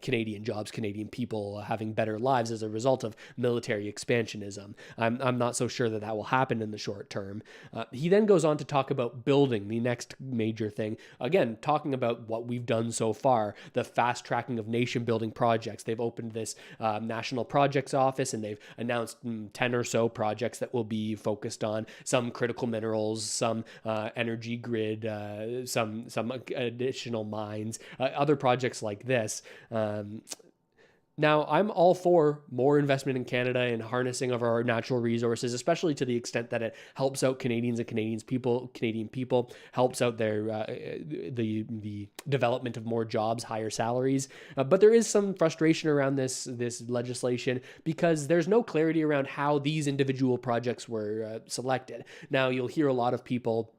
Canadian jobs, Canadian people having better lives as a result of military expansionism. I'm not so sure that that will happen in the short term. He then goes on to talk about building, the next major thing. Again, talking about what we've done so far, the fast tracking of nation building projects. They've opened this National Projects Office and they've announced 10 or so projects that will be focused on some critical minerals, some energy grid, some additional mines, other projects like this. Now, I'm all for more investment in Canada and harnessing of our natural resources, especially to the extent that it helps out Canadians and Canadian people, helps out their the development of more jobs, higher salaries. But there is some frustration around this legislation because there's no clarity around how these individual projects were selected. Now, you'll hear a lot of people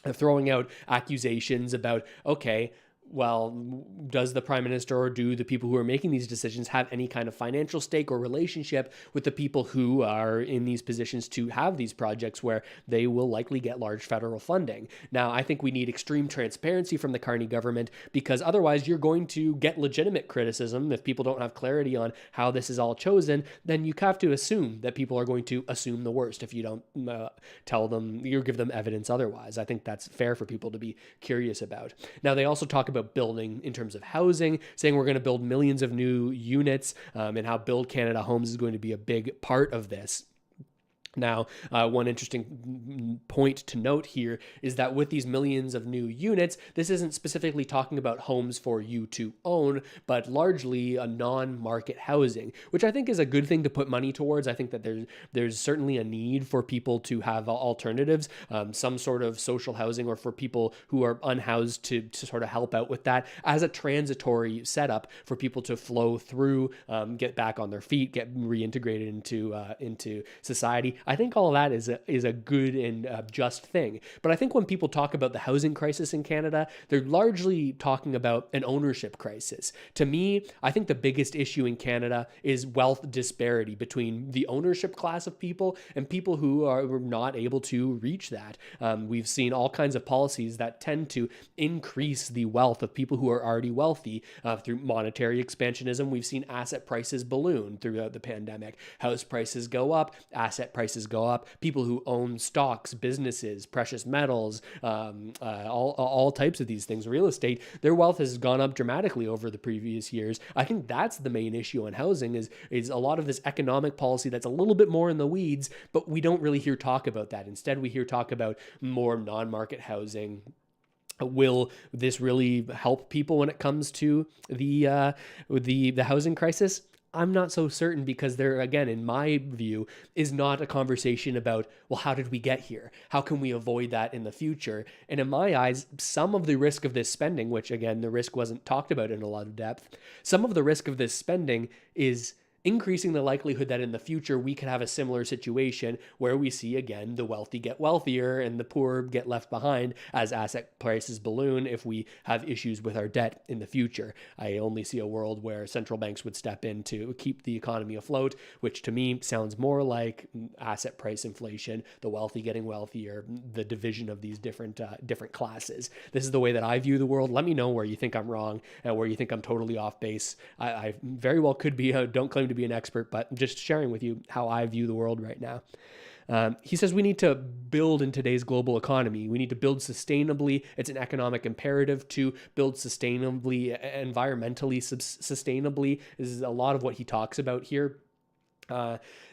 throwing out accusations about, okay, well, does the prime minister or do the people who are making these decisions have any kind of financial stake or relationship with the people who are in these positions to have these projects where they will likely get large federal funding? Now, I think we need extreme transparency from the Carney government, because otherwise you're going to get legitimate criticism. If people don't have clarity on how this is all chosen, then you have to assume that people are going to assume the worst if you don't tell them, you give them evidence otherwise. I think that's fair for people to be curious about. Now, they also talk about building in terms of housing, saying we're going to build millions of new units, and how Build Canada Homes is going to be a big part of this. Now, one interesting point to note here is that with these millions of new units, this isn't specifically talking about homes for you to own, but largely a non-market housing, which I think is a good thing to put money towards. I think that there's certainly a need for people to have alternatives, some sort of social housing, or for people who are unhoused to sort of help out with that as a transitory setup for people to flow through, get back on their feet, get reintegrated into society. I think all of that is a good and just thing. But I think when people talk about the housing crisis in Canada, they're largely talking about an ownership crisis. To me, I think the biggest issue in Canada is wealth disparity between the ownership class of people and people who are not able to reach that. We've seen all kinds of policies that tend to increase the wealth of people who are already wealthy through monetary expansionism. We've seen asset prices balloon throughout the pandemic. House prices go up, asset prices go up. People who own stocks, businesses, precious metals, all types of these things, real estate, their wealth has gone up dramatically over the previous years. I think that's the main issue on housing is a lot of this economic policy that's a little bit more in the weeds, but we don't really hear talk about that. Instead, we hear talk about more non-market housing. Will this really help people when it comes to the housing crisis? I'm not so certain, because there, again, in my view, is not a conversation about, well, how did we get here? How can we avoid that in the future? And in my eyes, some of the risk of this spending, which again, the risk wasn't talked about in a lot of depth, some of the risk of this spending is increasing the likelihood that in the future we could have a similar situation where we see again the wealthy get wealthier and the poor get left behind as asset prices balloon if we have issues with our debt in the future. I only see a world where central banks would step in to keep the economy afloat, which to me sounds more like asset price inflation, the wealthy getting wealthier, the division of these different classes. This is the way that I view the world. Let me know where you think I'm wrong and where you think I'm totally off base. I very well could be, don't claim to be an expert, but just sharing with you how I view the world right now. He says we need to build in today's global economy. We need to build sustainably. It's an economic imperative to build sustainably, environmentally sustainably. This is a lot of what he talks about here.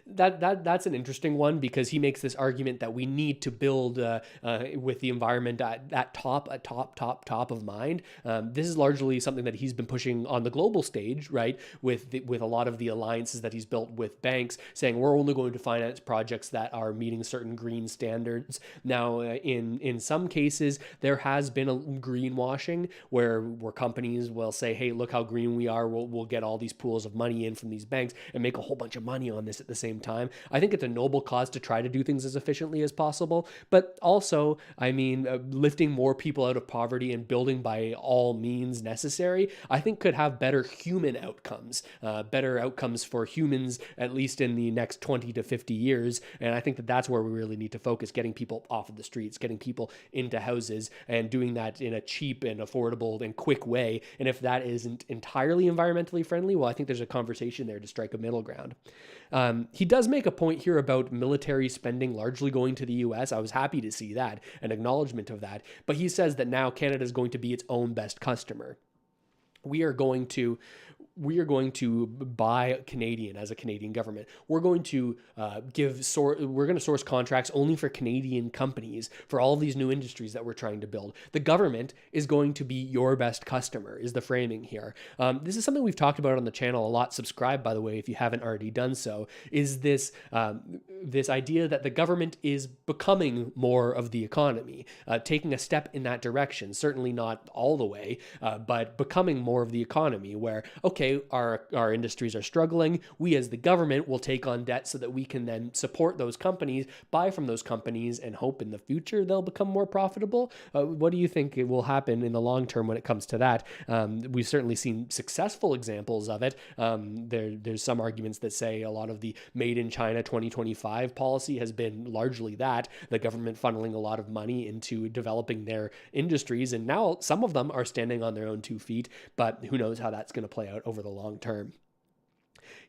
That's an interesting one, because he makes this argument that we need to build with the environment at top of mind. This is largely something that he's been pushing on the global stage, right? With a lot of the alliances that he's built with banks, saying we're only going to finance projects that are meeting certain green standards. Now, in some cases, there has been a greenwashing where companies will say, hey, look how green we are. We'll get all these pools of money in from these banks and make a whole bunch of money on this at the same time. I think it's a noble cause to try to do things as efficiently as possible, but also, I mean, lifting more people out of poverty and building by all means necessary, I think could have better human outcomes, better outcomes for humans, at least in the next 20 to 50 years. And I think that that's where we really need to focus, getting people off of the streets, getting people into houses, and doing that in a cheap and affordable and quick way. And if that isn't entirely environmentally friendly, well, I think there's a conversation there to strike a middle ground. He does make a point here about military spending largely going to the US. I was happy to see that, an acknowledgement of that. But he says that now Canada is going to be its own best customer. We are going to buy Canadian as a Canadian government. We're going to source contracts only for Canadian companies for all of these new industries that we're trying to build. The government is going to be your best customer, is the framing here. This is something we've talked about on the channel a lot. Subscribe, by the way, if you haven't already done so. Is this idea that the government is becoming more of the economy, taking a step in that direction? Certainly not all the way, but becoming more of the economy. Where okay, okay, our industries are struggling. We as the government will take on debt so that we can then support those companies, buy from those companies, and hope in the future they'll become more profitable. What do you think will happen in the long term when it comes to that? We've certainly seen successful examples of it. There's some arguments that say a lot of the Made in China 2025 policy has been largely that, the government funneling a lot of money into developing their industries. And now some of them are standing on their own 2 feet, but who knows how that's going to play out over the long term.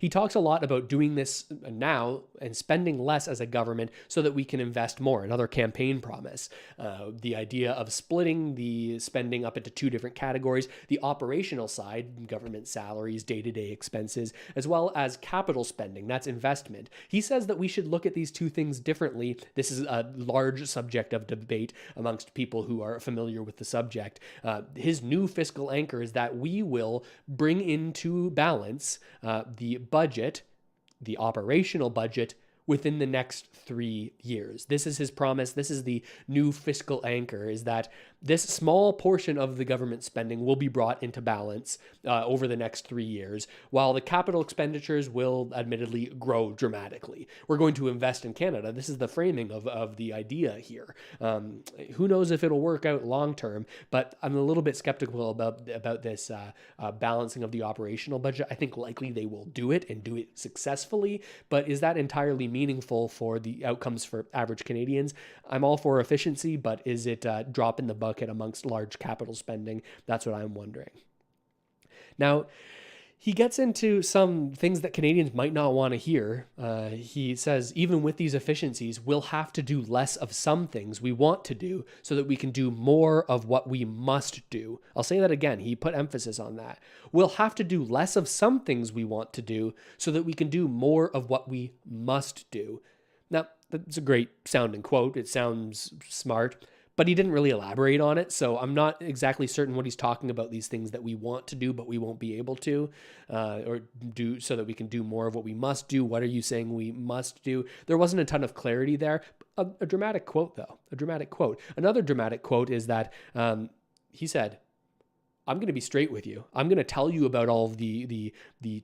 He talks a lot about doing this now and spending less as a government so that we can invest more. Another campaign promise. The idea of splitting the spending up into 2 different categories, the operational side, government salaries, day-to-day expenses, as well as capital spending, that's investment. He says that we should look at these 2 things differently. This is a large subject of debate amongst people who are familiar with the subject. His new fiscal anchor is that we will bring into balance the budget, the operational budget, within the next 3 years. This is his promise. This is the new fiscal anchor, is that this small portion of the government spending will be brought into balance over the next 3 years, while the capital expenditures will admittedly grow dramatically. We're going to invest in Canada. This is the framing of the idea here. Who knows if it'll work out long term, but I'm a little bit skeptical about this balancing of the operational budget. I think likely they will do it and do it successfully, but is that entirely meaningful for the outcomes for average Canadians? I'm all for efficiency, but is it a drop in the bucket amongst large capital spending? That's what I'm wondering. Now, he gets into some things that Canadians might not want to hear. He says, even with these efficiencies, we'll have to do less of some things we want to do so that we can do more of what we must do. I'll say that again. He put emphasis on that. We'll have to do less of some things we want to do so that we can do more of what we must do. Now, that's a great sounding quote. It sounds smart, but he didn't really elaborate on it. So I'm not exactly certain what he's talking about, these things that we want to do, but we won't be able to, or do so that we can do more of what we must do. What are you saying we must do? There wasn't a ton of clarity there. A dramatic quote, though, a dramatic quote. Another dramatic quote is that he said, I'm going to be straight with you. I'm going to tell you about all of the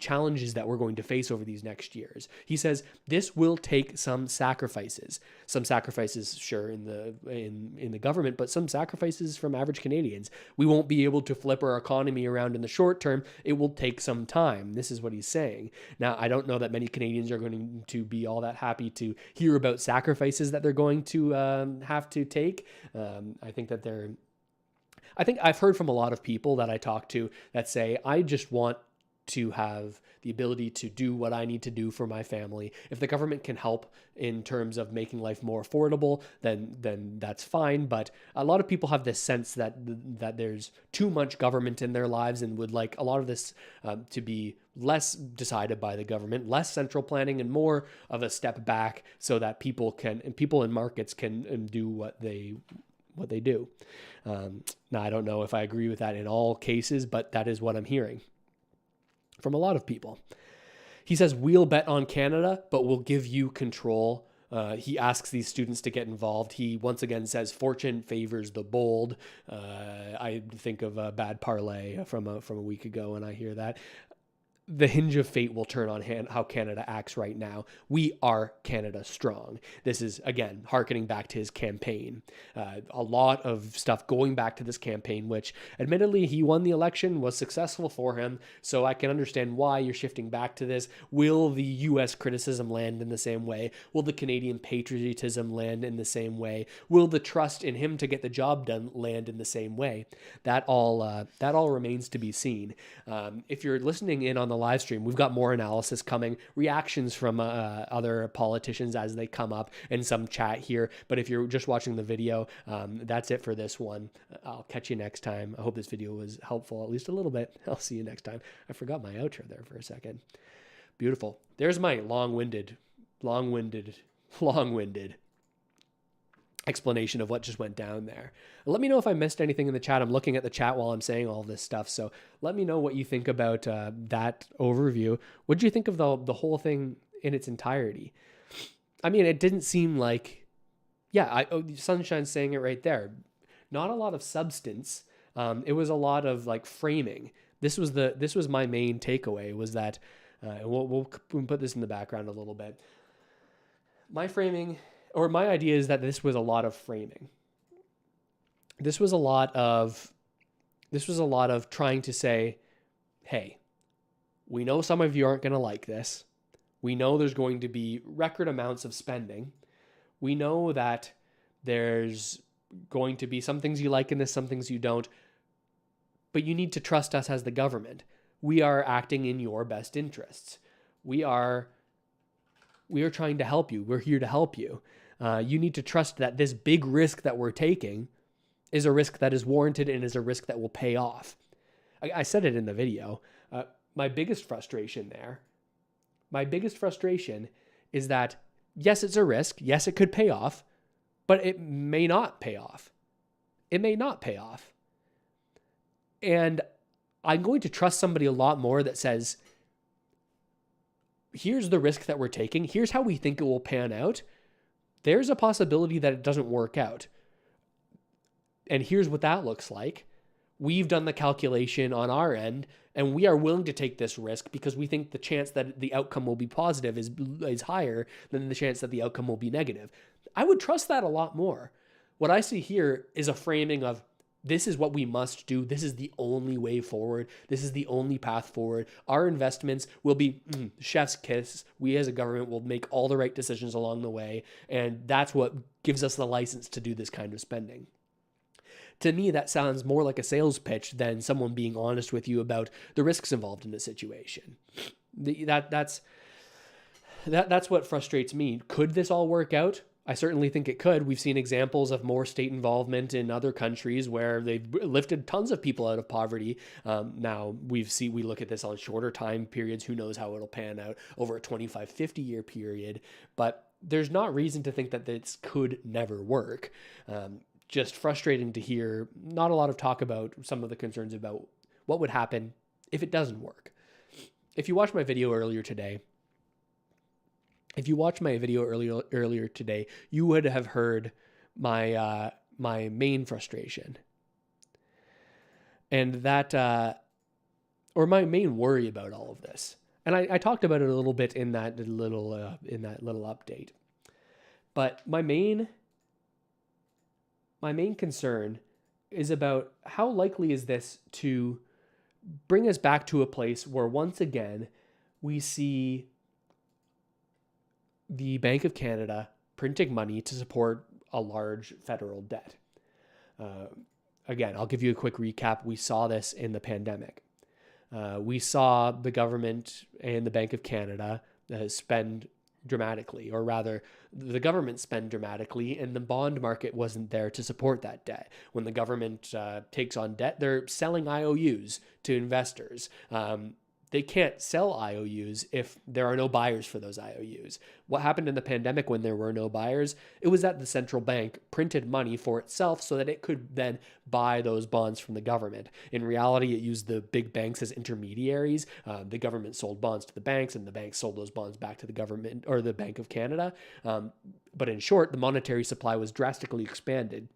challenges that we're going to face over these next years. He says this will take some sacrifices. Some sacrifices, sure, in the government, but some sacrifices from average Canadians. We won't be able to flip our economy around in the short term. It will take some time. This is what he's saying. Now, I don't know that many Canadians are going to be all that happy to hear about sacrifices that they're going to have to take. I think I've heard from a lot of people that I talk to that say, I just want to have the ability to do what I need to do for my family. If the government can help in terms of making life more affordable, then that's fine. But a lot of people have this sense that there's too much government in their lives and would like a lot of this to be less decided by the government, less central planning, and more of a step back so that people in markets can do what they do. Now, I don't know if I agree with that in all cases, but that is what I'm hearing from a lot of people. He says, we'll bet on Canada, but we'll give you control. He asks these students to get involved. He once again says, fortune favors the bold. I think of a bad parlay from a week ago when I hear that. The hinge of fate will turn on how Canada acts right now. We are Canada strong. This is, again, hearkening back to his campaign. A lot of stuff going back to this campaign, which admittedly he won the election, was successful for him. So I can understand why you're shifting back to this. Will the U.S. criticism land in the same way? Will the Canadian patriotism land in the same way? Will the trust in him to get the job done land in the same way? That all remains to be seen. If you're listening in on the live stream, we've got more analysis coming, reactions from other politicians as they come up, and some chat here. But if you're just watching the video, that's it for this one. I'll catch you next time. I hope this video was helpful, at least a little bit. I'll see you next time. I forgot my outro there for a second. Beautiful. There's my long-winded explanation of what just went down there. Let me know if I missed anything in the chat. I'm looking at the chat while I'm saying all this stuff. So let me know what you think about that overview. What did you think of the whole thing in its entirety? I mean, it didn't seem like, Sunshine's saying it right there. Not a lot of substance. It was a lot of like framing. This was my main takeaway, was that, we'll put this in the background a little bit. My framing, or my idea, is that this was a lot of framing. This was a lot of trying to say, hey, we know some of you aren't going to like this. We know there's going to be record amounts of spending. We know that there's going to be some things you like in this, some things you don't. But you need to trust us as the government. We are acting in your best interests. We are trying to help you. We're here to help you. You need to trust that this big risk that we're taking is a risk that is warranted and is a risk that will pay off. I said it in the video. My biggest frustration is that, yes, it's a risk. Yes, it could pay off, but it may not pay off. It may not pay off. And I'm going to trust somebody a lot more that says, here's the risk that we're taking. Here's how we think it will pan out. There's a possibility that it doesn't work out. And here's what that looks like. We've done the calculation on our end, and we are willing to take this risk because we think the chance that the outcome will be positive is higher than the chance that the outcome will be negative. I would trust that a lot more. What I see here is a framing of, this is what we must do. This is the only way forward. This is the only path forward. Our investments will be chef's kiss. We as a government will make all the right decisions along the way. And that's what gives us the license to do this kind of spending. To me, that sounds more like a sales pitch than someone being honest with you about the risks involved in the situation. That's what frustrates me. Could this all work out? I certainly think it could. We've seen examples of more state involvement in other countries where they've lifted tons of people out of poverty. Now we look at this on shorter time periods. Who knows how it'll pan out over a 25, 50 year period, but there's not reason to think that this could never work. Just frustrating to hear not a lot of talk about some of the concerns about what would happen if it doesn't work. If you watched my video earlier today, you would have heard my main frustration, and that, or my main worry about all of this. And I talked about it a little bit in that little update. But my main concern is about how likely is this to bring us back to a place where once again we see the Bank of Canada printing money to support a large federal debt. Again, I'll give you a quick recap. We saw this in the pandemic. We saw the government and the Bank of Canada spend dramatically, or rather, the government spend dramatically, and the bond market wasn't there to support that debt. When the government takes on debt, they're selling IOUs to investors. They can't sell IOUs if there are no buyers for those IOUs. What happened in the pandemic when there were no buyers? It was that the central bank printed money for itself so that it could then buy those bonds from the government. In reality, it used the big banks as intermediaries. The government sold bonds to the banks, and the banks sold those bonds back to the government or the Bank of Canada. But in short, the monetary supply was drastically expanded.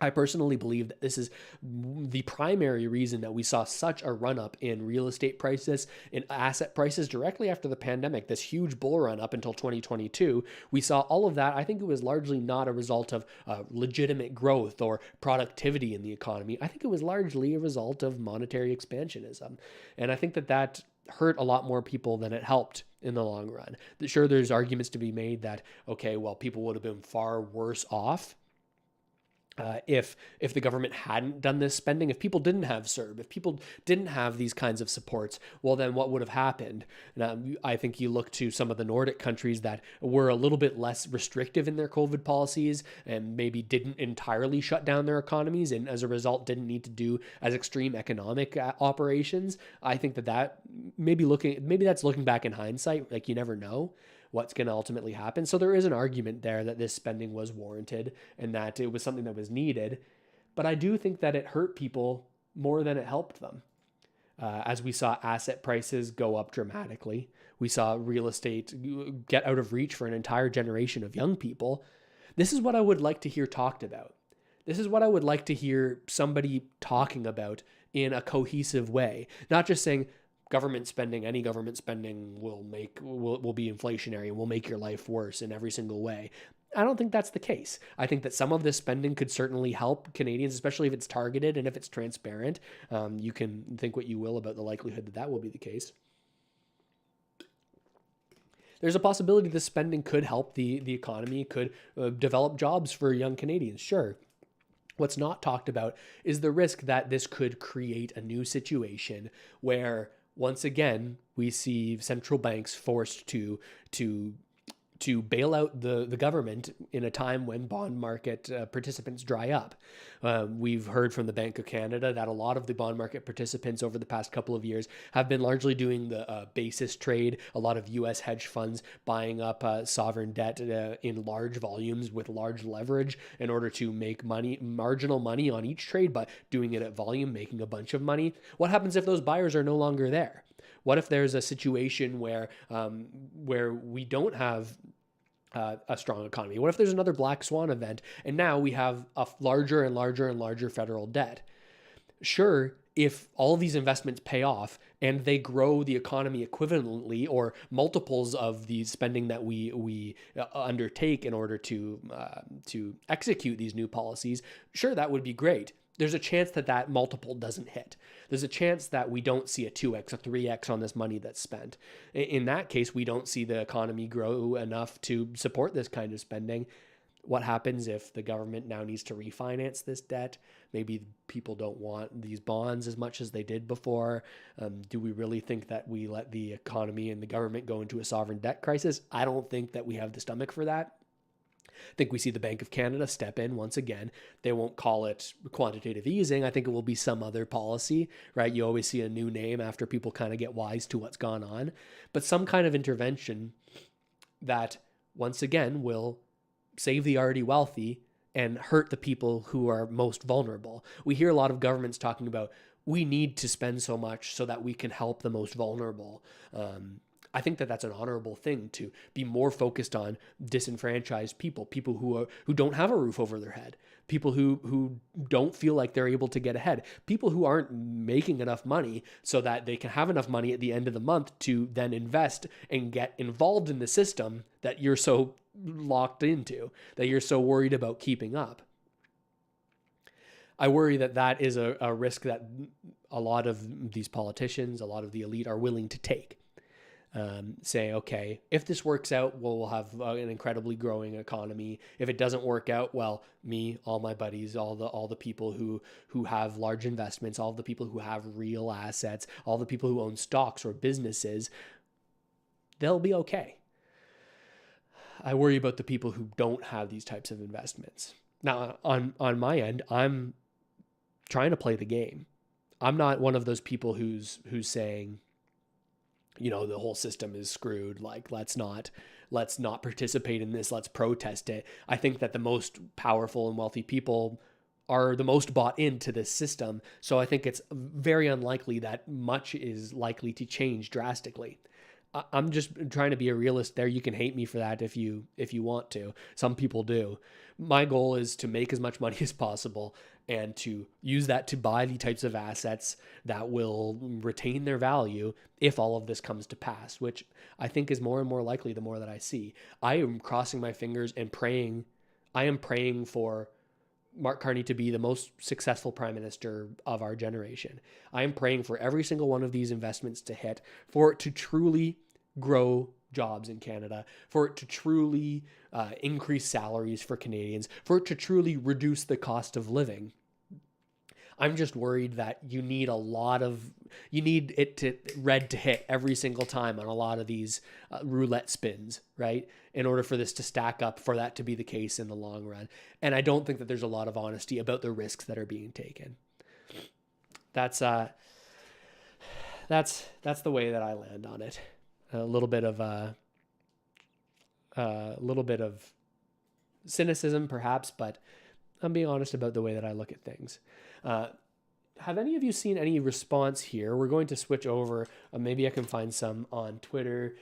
I personally believe that this is the primary reason that we saw such a run-up in real estate prices, in asset prices directly after the pandemic, this huge bull run up until 2022. We saw all of that. I think it was largely not a result of legitimate growth or productivity in the economy. I think it was largely a result of monetary expansionism. And I think that hurt a lot more people than it helped in the long run. Sure, there's arguments to be made that, okay, well, people would have been far worse off if the government hadn't done this spending, if people didn't have CERB, if people didn't have these kinds of supports, well, then what would have happened? Now, I think you look to some of the Nordic countries that were a little bit less restrictive in their COVID policies and maybe didn't entirely shut down their economies, and as a result didn't need to do as extreme economic operations. I think that maybe that's looking back in hindsight, like you never know what's going to ultimately happen. So there is an argument there that this spending was warranted and that it was something that was needed. But I do think that it hurt people more than it helped them. As we saw asset prices go up dramatically, we saw real estate get out of reach for an entire generation of young people. This is what I would like to hear talked about. This is what I would like to hear somebody talking about in a cohesive way, not just saying government spending, any government spending will be inflationary and will make your life worse in every single way. I don't think that's the case. I think that some of this spending could certainly help Canadians, especially if it's targeted and if it's transparent. You can think what you will about the likelihood that that will be the case. There's a possibility this spending could help the economy, could develop jobs for young Canadians, sure. What's not talked about is the risk that this could create a new situation where, once again, we see central banks forced to bail out the government in a time when bond market participants dry up. We've heard from the Bank of Canada that a lot of the bond market participants over the past couple of years have been largely doing the basis trade, a lot of U.S. hedge funds buying up sovereign debt in large volumes with large leverage in order to make marginal money on each trade, but doing it at volume, making a bunch of money. What happens if those buyers are no longer there? What if there's a situation where we don't have a strong economy? What if there's another black swan event and now we have a larger and larger and larger federal debt? Sure, if all of these investments pay off and they grow the economy equivalently or multiples of the spending that we undertake in order to execute these new policies, sure, that would be great. There's a chance that that multiple doesn't hit. There's a chance that we don't see a 2x, a 3x on this money that's spent. In that case, we don't see the economy grow enough to support this kind of spending. What happens if the government now needs to refinance this debt? Maybe people don't want these bonds as much as they did before. Do we really think that we let the economy and the government go into a sovereign debt crisis? I don't think that we have the stomach for that. I think we see the Bank of Canada step in once again. They won't call it quantitative easing. I think it will be some other policy, right? You always see a new name after people kind of get wise to what's gone on. But some kind of intervention that, once again, will save the already wealthy and hurt the people who are most vulnerable. We hear a lot of governments talking about, we need to spend so much so that we can help the most vulnerable. I think that that's an honorable thing, to be more focused on disenfranchised people, people who don't have a roof over their head, people who don't feel like they're able to get ahead, people who aren't making enough money so that they can have enough money at the end of the month to then invest and get involved in the system that you're so locked into, that you're so worried about keeping up. I worry that that is a risk that a lot of these politicians, a lot of the elite are willing to take. Say, okay, if this works out, we'll have an incredibly growing economy. If it doesn't work out, well, me, all my buddies, all the people who have large investments, all the people who have real assets, all the people who own stocks or businesses, they'll be okay. I worry about the people who don't have these types of investments. Now, on my end, I'm trying to play the game. I'm not one of those people who's saying, you know, the whole system is screwed. Like, let's not participate in this. Let's protest it. I think that the most powerful and wealthy people are the most bought into this system. So I think it's very unlikely that much is likely to change drastically. I'm just trying to be a realist there. You can hate me for that if you want to. Some people do. My goal is to make as much money as possible and to use that to buy the types of assets that will retain their value if all of this comes to pass, which I think is more and more likely the more that I see. I am crossing my fingers and praying. I am praying for Mark Carney to be the most successful prime minister of our generation. I am praying for every single one of these investments to hit, for it to truly grow jobs in Canada, for it to truly increase salaries for Canadians, for it to truly reduce the cost of living. I'm just worried that you need it to red to hit every single time on a lot of these roulette spins, right? In order for this to stack up, for that to be the case in the long run. And I don't think that there's a lot of honesty about the risks that are being taken. That's the way that I land on it. A little bit of cynicism, perhaps, but I'm being honest about the way that I look at things. Have any of you seen any response here? We're going to switch over. Maybe I can find some on Twitter.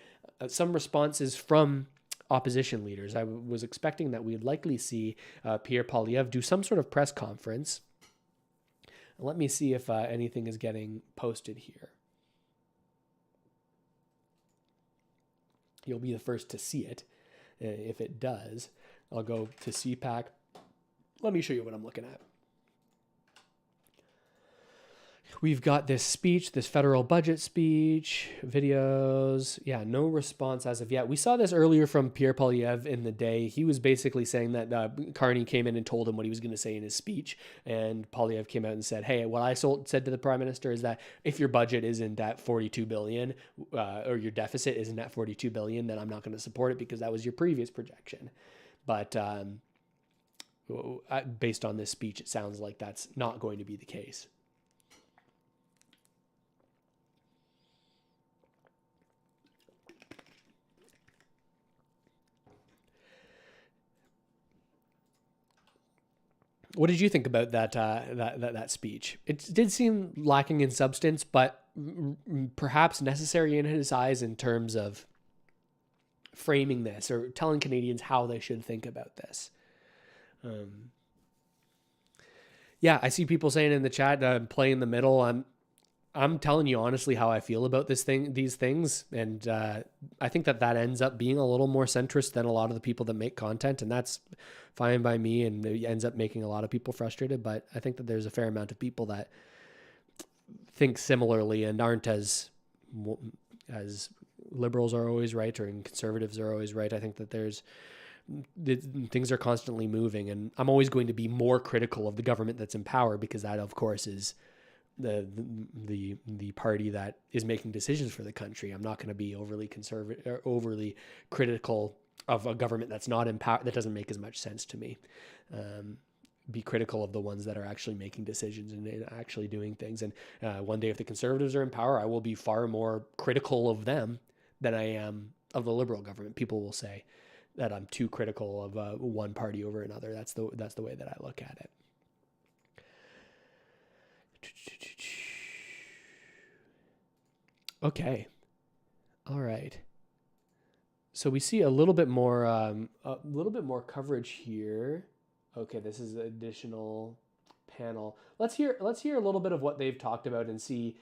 Some responses from opposition leaders. I was expecting that we'd likely see Pierre Poilievre do some sort of press conference. Let me see if anything is getting posted here. You'll be the first to see it. If it does, I'll go to CPAC. Let me show you what I'm looking at. We've got this speech, this federal budget speech, videos. Yeah, no response as of yet. We saw this earlier from Pierre Poilievre in the day. He was basically saying that Carney came in and told him what he was going to say in his speech. And Poilievre came out and said, hey, what I said to the prime minister is that if your budget isn't at 42 billion or your deficit isn't at 42 billion, then I'm not going to support it because that was your previous projection. But based on this speech, it sounds like that's not going to be the case. What did you think about that speech? It did seem lacking in substance, but perhaps necessary in his eyes in terms of framing this or telling Canadians how they should think about this. Yeah, I see people saying in the chat, play in the middle. I'm telling you honestly how I feel about these things, and I think that ends up being a little more centrist than a lot of the people that make content, and that's fine by me, and it ends up making a lot of people frustrated. But I think that there's a fair amount of people that think similarly and aren't as liberals are always right or conservatives are always right. I think that things are constantly moving, and I'm always going to be more critical of the government that's in power because that, of course, is the party that is making decisions for the country. I'm not going to be overly conservative or overly critical of a government that's not in power. That doesn't make as much sense to me. Be critical of the ones that are actually making decisions and actually doing things. And one day, if the Conservatives are in power, I will be far more critical of them than I am of the Liberal government. People will say that I'm too critical of one party over another. That's the way that I look at it. Okay. All right. So we see a little bit more coverage here. Okay, this is an additional panel. Let's hear a little bit of what they've talked about and see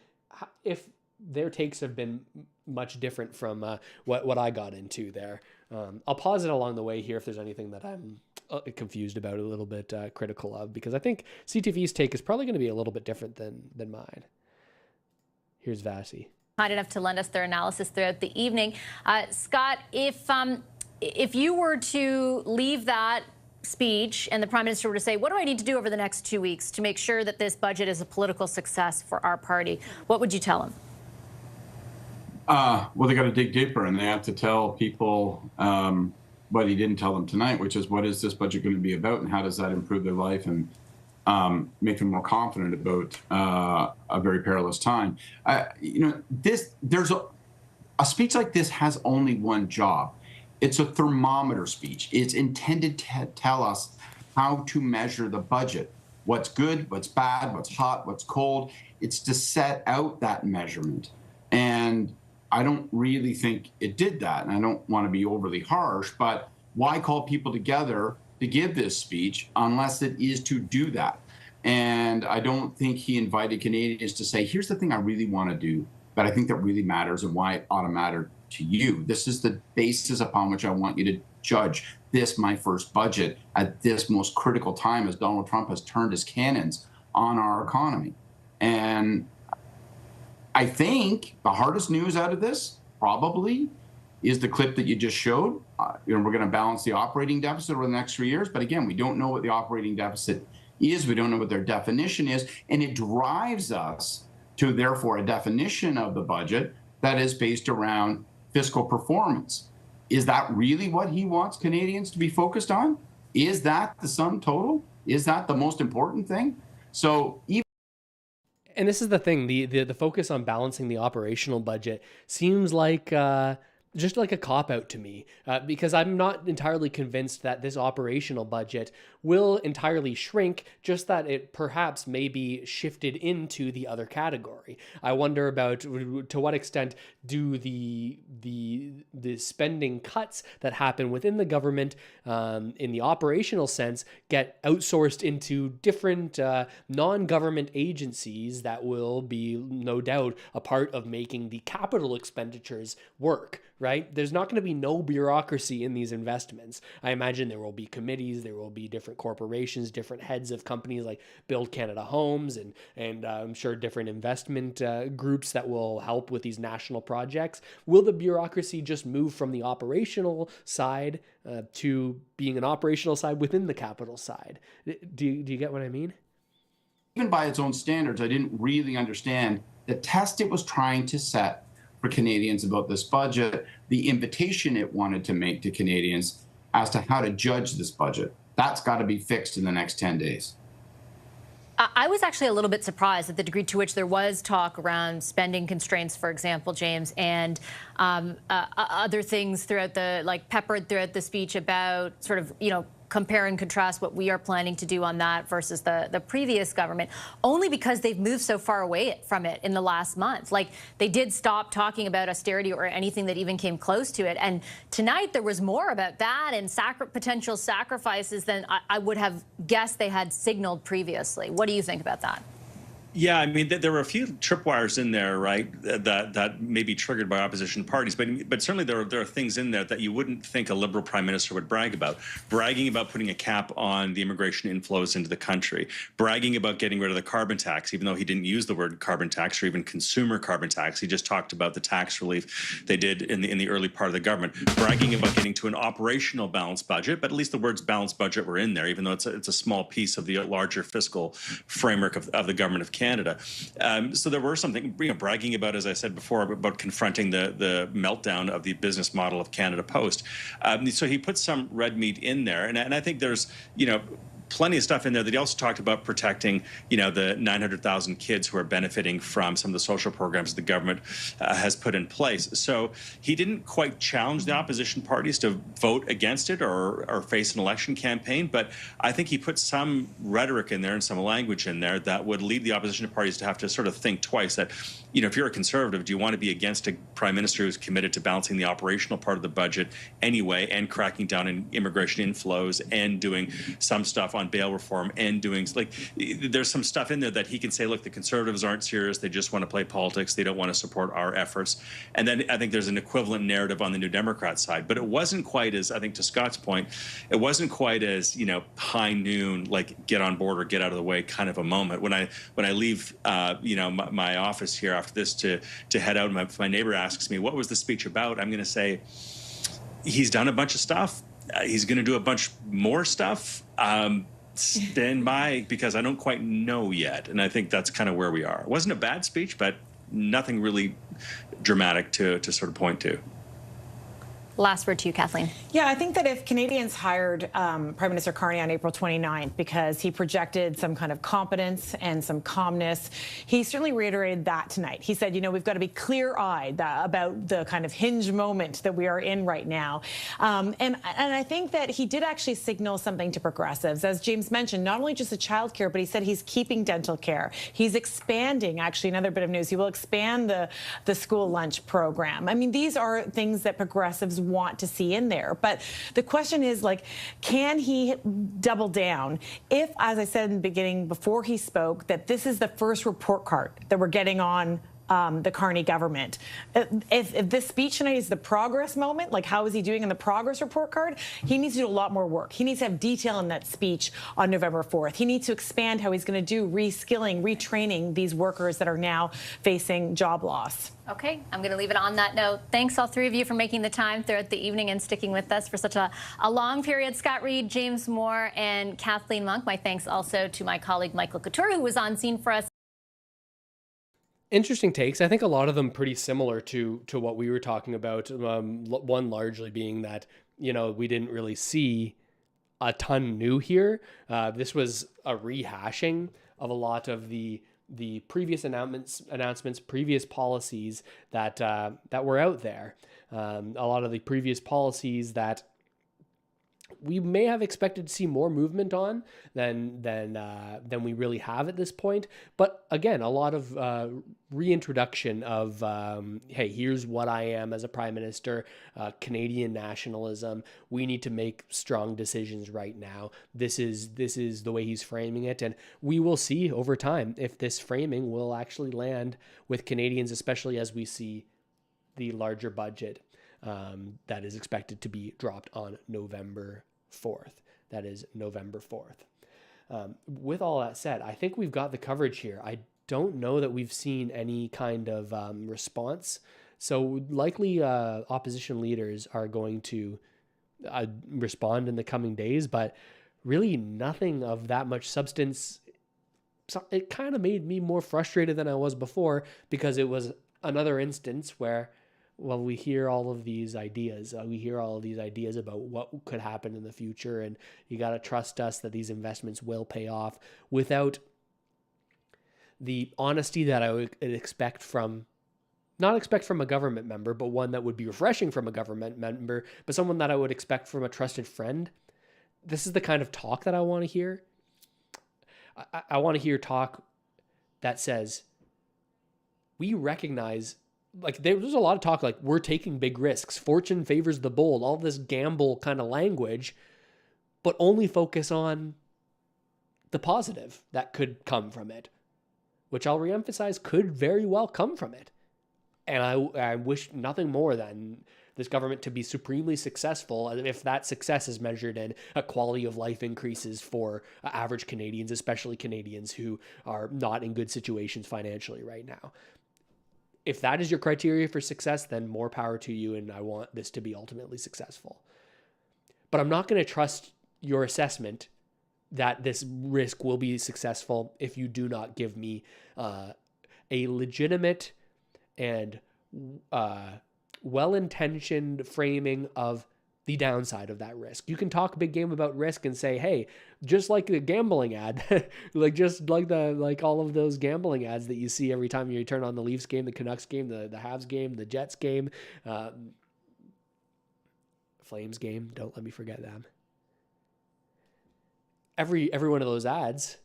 if their takes have been much different from what I got into there. I'll pause it along the way here if there's anything that I'm confused about, a little bit critical of, because I think CTV's take is probably going to be a little bit different than mine. Here's Vasi. Kind enough to lend us their analysis throughout the evening. Scott, if you were to leave that speech and the Prime Minister were to say, what do I need to do over the next 2 weeks to make sure that this budget is a political success for our party, what would you tell him? Well, they got to dig deeper, and they have to tell people what he didn't tell them tonight, which is what is this budget going to be about, and how does that improve their life and make them more confident about a very perilous time. There's a speech like this has only one job. It's a thermometer speech. It's intended to tell us how to measure the budget. What's good, what's bad, what's hot, what's cold. It's to set out that measurement. And I don't really think it did that. And I don't want to be overly harsh, but why call people together to give this speech unless it is to do that? And I don't think he invited Canadians to say, here's the thing I really want to do, but I think that really matters and why it ought to matter to you. This is the basis upon which I want you to judge this, my first budget, at this most critical time as Donald Trump has turned his cannons on our economy. And I think the hardest news out of this probably is the clip that you just showed. We're going to balance the operating deficit over the next 3 years. But again, we don't know what the operating deficit is. We don't know what their definition is. And it drives us to, therefore, a definition of the budget that is based around fiscal performance. Is that really what he wants Canadians to be focused on? Is that the sum total? Is that the most important thing? So even and this is the thing, the focus on balancing the operational budget seems like just like a cop-out to me, because I'm not entirely convinced that this operational budget will entirely shrink, just that it perhaps may be shifted into the other category. I wonder about to what extent do the spending cuts that happen within the government in the operational sense get outsourced into different non-government agencies that will be no doubt a part of making the capital expenditures work, right? There's not going to be no bureaucracy in these investments. I imagine there will be committees, there will be different corporations, different heads of companies like Build Canada Homes, and I'm sure different investment groups that will help with these national projects. Will the bureaucracy just move from the operational side to being an operational side within the capital side? Do you get what I mean? Even by its own standards, I didn't really understand the test it was trying to set for Canadians about this budget, the invitation it wanted to make to Canadians as to how to judge this budget. That's got to be fixed in the next 10 days. I was actually a little bit surprised at the degree to which there was talk around spending constraints, for example, James, and other things throughout peppered throughout the speech about sort of, compare and contrast what we are planning to do on that versus the previous government, only because they've moved so far away from it in the last month. Like, they did stop talking about austerity or anything that even came close to it. And tonight there was more about that and potential sacrifices than I would have guessed they had signaled previously. What do you think about that? Yeah, I mean, there were a few tripwires in there, right, that may be triggered by opposition parties. But certainly there are things in there that you wouldn't think a Liberal Prime Minister would brag about. Bragging about putting a cap on the immigration inflows into the country. Bragging about getting rid of the carbon tax, even though he didn't use the word carbon tax or even consumer carbon tax. He just talked about the tax relief they did in the early part of the government. Bragging about getting to an operational balanced budget, but at least the words balanced budget were in there, even though it's a small piece of the larger fiscal framework of the government of Canada. So there were something, bragging about, as I said before, about confronting the meltdown of the business model of Canada Post. So he put some red meat in there, and I think there's, plenty of stuff in there that he also talked about protecting, the 900,000 kids who are benefiting from some of the social programs the government has put in place. So he didn't quite challenge the opposition parties to vote against it or face an election campaign, but I think he put some rhetoric in there and some language in there that would lead the opposition parties to have to sort of think twice that, if you're a conservative, do you want to be against a prime minister who's committed to balancing the operational part of the budget anyway and cracking down in immigration inflows and doing some stuff on bail reform and doing, there's some stuff in there that he can say, look, the Conservatives aren't serious. They just want to play politics. They don't want to support our efforts. And then I think there's an equivalent narrative on the New Democrat side. But it wasn't quite as, I think to Scott's point, it wasn't quite as, high noon, like get on board or get out of the way kind of a moment. When I leave, my office here after this to head out, my neighbor asks me, what was the speech about? I'm going to say, he's done a bunch of stuff. He's going to do a bunch more stuff. Stand by, because I don't quite know yet. And I think that's kind of where we are. It wasn't a bad speech, but nothing really dramatic to sort of point to. Last word to you, Kathleen. Yeah, I think that if Canadians hired Prime Minister Carney on April 29th because he projected some kind of competence and some calmness, he certainly reiterated that tonight. He said, we've got to be clear-eyed about the kind of hinge moment that we are in right now. And I think that he did actually signal something to progressives. As James mentioned, not only just the child care, but he said he's keeping dental care. He's expanding, actually, another bit of news, he will expand the school lunch program. I mean, these are things that progressives want to see in there. But the question is, can he double down if, as I said in the beginning before he spoke, that this is the first report card that we're getting on the Carney government? If this speech tonight is the progress moment, how is he doing in the progress report card? He needs to do a lot more work. He needs to have detail in that speech on November 4th. He needs to expand how he's going to do reskilling, retraining these workers that are now facing job loss. Okay, I'm going to leave it on that note. Thanks, all three of you, for making the time throughout the evening and sticking with us for such a long period. Scott Reid, James Moore, and Kathleen Monk. My thanks also to my colleague Michael Couture, who was on scene for us. Interesting takes. I think a lot of them pretty similar to what we were talking about. One largely being that, we didn't really see a ton new here. This was a rehashing of a lot of the the previous announcements, previous policies that were out there. A lot of the previous policies that we may have expected to see more movement on than we really have at this point. But again, a lot of reintroduction of, hey, here's what I am as a prime minister, Canadian nationalism. We need to make strong decisions right now. This is the way he's framing it. And we will see over time if this framing will actually land with Canadians, especially as we see the larger budget that is expected to be dropped on November 4th. That is November 4th. With all that said, I think we've got the coverage here. I don't know that we've seen any kind of response. So likely opposition leaders are going to respond in the coming days, but really nothing of that much substance. So it kind of made me more frustrated than I was before, because it was another instance where, well, we hear all of these ideas. We hear all of these ideas about what could happen in the future, and you got to trust us that these investments will pay off, without the honesty that I would expect from, not expect from a government member, but one that would be refreshing from a government member, but someone that I would expect from a trusted friend. This is the kind of talk that I want to hear. I want to hear talk that says, we recognize, like, there's a lot of talk like we're taking big risks, fortune favors the bold, all this gamble kind of language, but only focus on the positive that could come from it, which I'll reemphasize could very well come from it. And I wish nothing more than this government to be supremely successful, if that success is measured in a quality of life increases for average Canadians, especially Canadians who are not in good situations financially right now. If that is your criteria for success, then more power to you, and I want this to be ultimately successful. But I'm not going to trust your assessment that this risk will be successful if you do not give me a legitimate and well-intentioned framing of the downside of that risk. You can talk a big game about risk and say, hey, just like the gambling ad, like all of those gambling ads that you see every time you turn on the Leafs game, the Canucks game, the Habs game, the Jets game, Flames game. Don't let me forget them. Every one of those ads,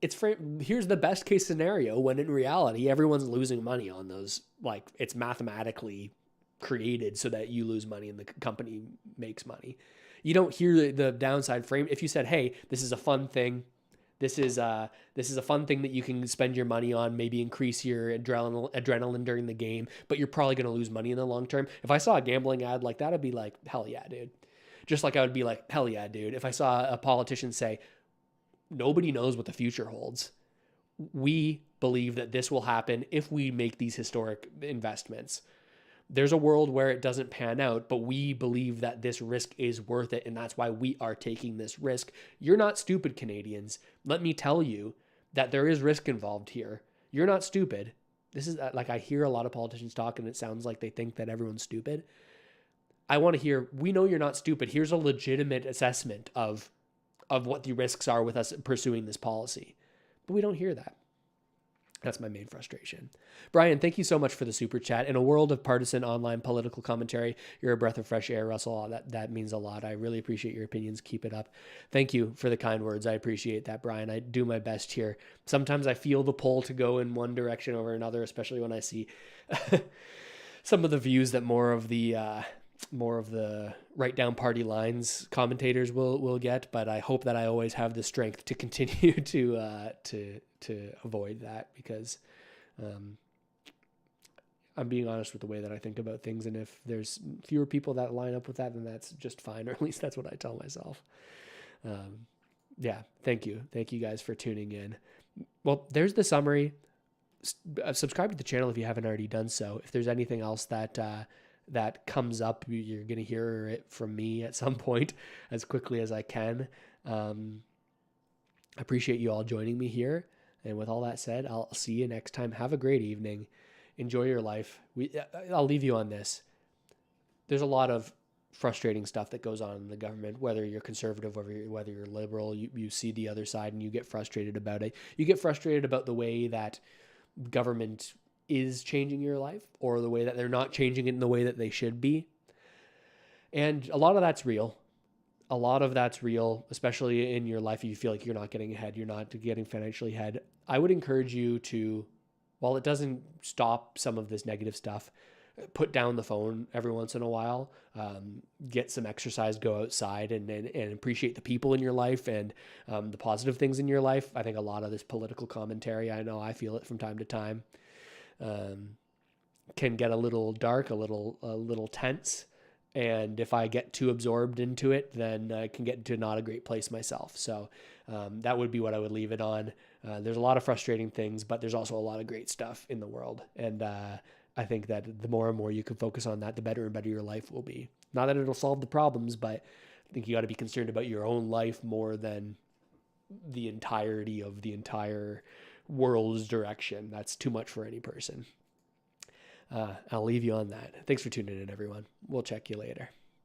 here's the best case scenario, when in reality, everyone's losing money on those. Like, it's mathematically created so that you lose money and the company makes money. You don't hear the downside frame. If you said, hey, this is a fun thing, this is a fun thing that you can spend your money on, maybe increase your adrenaline during the game, but you're probably going to lose money in the long term. If I saw a gambling ad like that, I'd be like, hell yeah, dude. Just like I would be like, hell yeah, dude. If I saw a politician say, nobody knows what the future holds, we believe that this will happen if we make these historic investments. There's a world where it doesn't pan out, but we believe that this risk is worth it, and that's why we are taking this risk. You're not stupid, Canadians. Let me tell you that there is risk involved here. You're not stupid. This is like, I hear a lot of politicians talk, and it sounds like they think that everyone's stupid. I want to hear, we know you're not stupid. Here's a legitimate assessment of what the risks are with us pursuing this policy. But we don't hear that. That's my main frustration. Brian, thank you so much for the super chat. In a world of partisan online political commentary, you're a breath of fresh air, Russell. That means a lot. I really appreciate your opinions. Keep it up. Thank you for the kind words. I appreciate that, Brian. I do my best here. Sometimes I feel the pull to go in one direction over another, especially when I see some of the views that more of the write down party lines commentators will get, but I hope that I always have the strength to continue to avoid that, because I'm being honest with the way that I think about things, and if there's fewer people that line up with that, then that's just fine, or at least that's what I tell myself. Yeah, thank you guys for tuning in. Well, there's the summary. Subscribe to the channel if you haven't already done so. If there's anything else that comes up, you're going to hear it from me at some point as quickly as I can. I appreciate you all joining me here. And with all that said, I'll see you next time. Have a great evening. Enjoy your life. I'll leave you on this. There's a lot of frustrating stuff that goes on in the government, whether you're conservative or whether you're liberal. You see the other side and you get frustrated about it. You get frustrated about the way that government is changing your life, or the way that they're not changing it in the way that they should be. And a lot of that's real. A lot of that's real, especially in your life. If you feel like you're not getting ahead, you're not getting financially ahead. I would encourage you to, while it doesn't stop some of this negative stuff, put down the phone every once in a while, get some exercise, go outside and appreciate the people in your life and the positive things in your life. I think a lot of this political commentary, I know I feel it from time to time, can get a little dark, a little tense. And if I get too absorbed into it, then I can get into not a great place myself. So that would be what I would leave it on. There's a lot of frustrating things, but there's also a lot of great stuff in the world. And I think that the more and more you can focus on that, the better and better your life will be. Not that it'll solve the problems, but I think you got to be concerned about your own life more than the entirety of the entire world's direction. That's too much for any person. I'll leave you on that. Thanks for tuning in, everyone. We'll check you later.